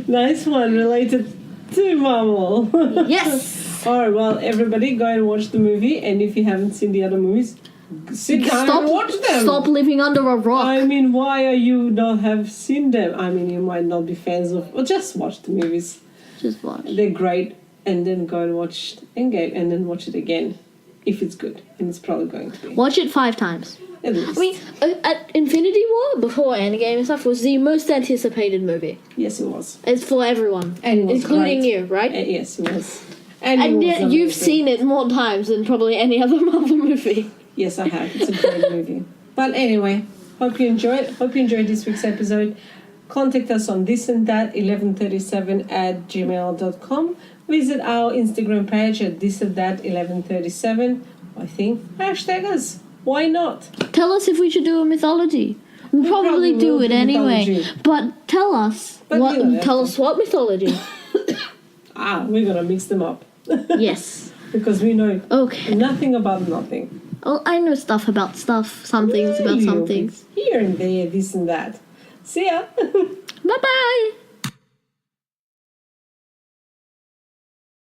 Nice one, related to Marvel. Yes. Alright, well, everybody go and watch the movie. And if you haven't seen the other movies, sit down and watch them. Stop living under a rock. I mean, why are you not have seen them? I mean, you might not be fans of... Well, just watch the movies. Just watch. They're great. And then go and watch Endgame and then watch it again. If it's good. And it's probably going to be. Watch it 5 times. At least. I mean, at Infinity War, before Endgame and stuff, was the most anticipated movie. Yes, it was. It's for everyone. And it was including great. you, right? Yes, it was. And it was yet you've amazing. seen it more times than probably any other Marvel movie. Yes, I have. It's a great movie. But anyway, hope you enjoyed. Hope you enjoyed this week's episode. Contact us on thisandthat1137@gmail.com. Visit our Instagram page at thisandthat1137. I think. Hashtag us. Why not? Tell us if we should do a mythology. We'll probably do will it do anyway. mythology. But tell us. But you don't have Tell to. us what mythology. We're going to mix them up. Yes. Because we know Okay. nothing about nothing. Oh, I know stuff about stuff. Some things about some things. Here and there, this and that. See ya. Bye bye.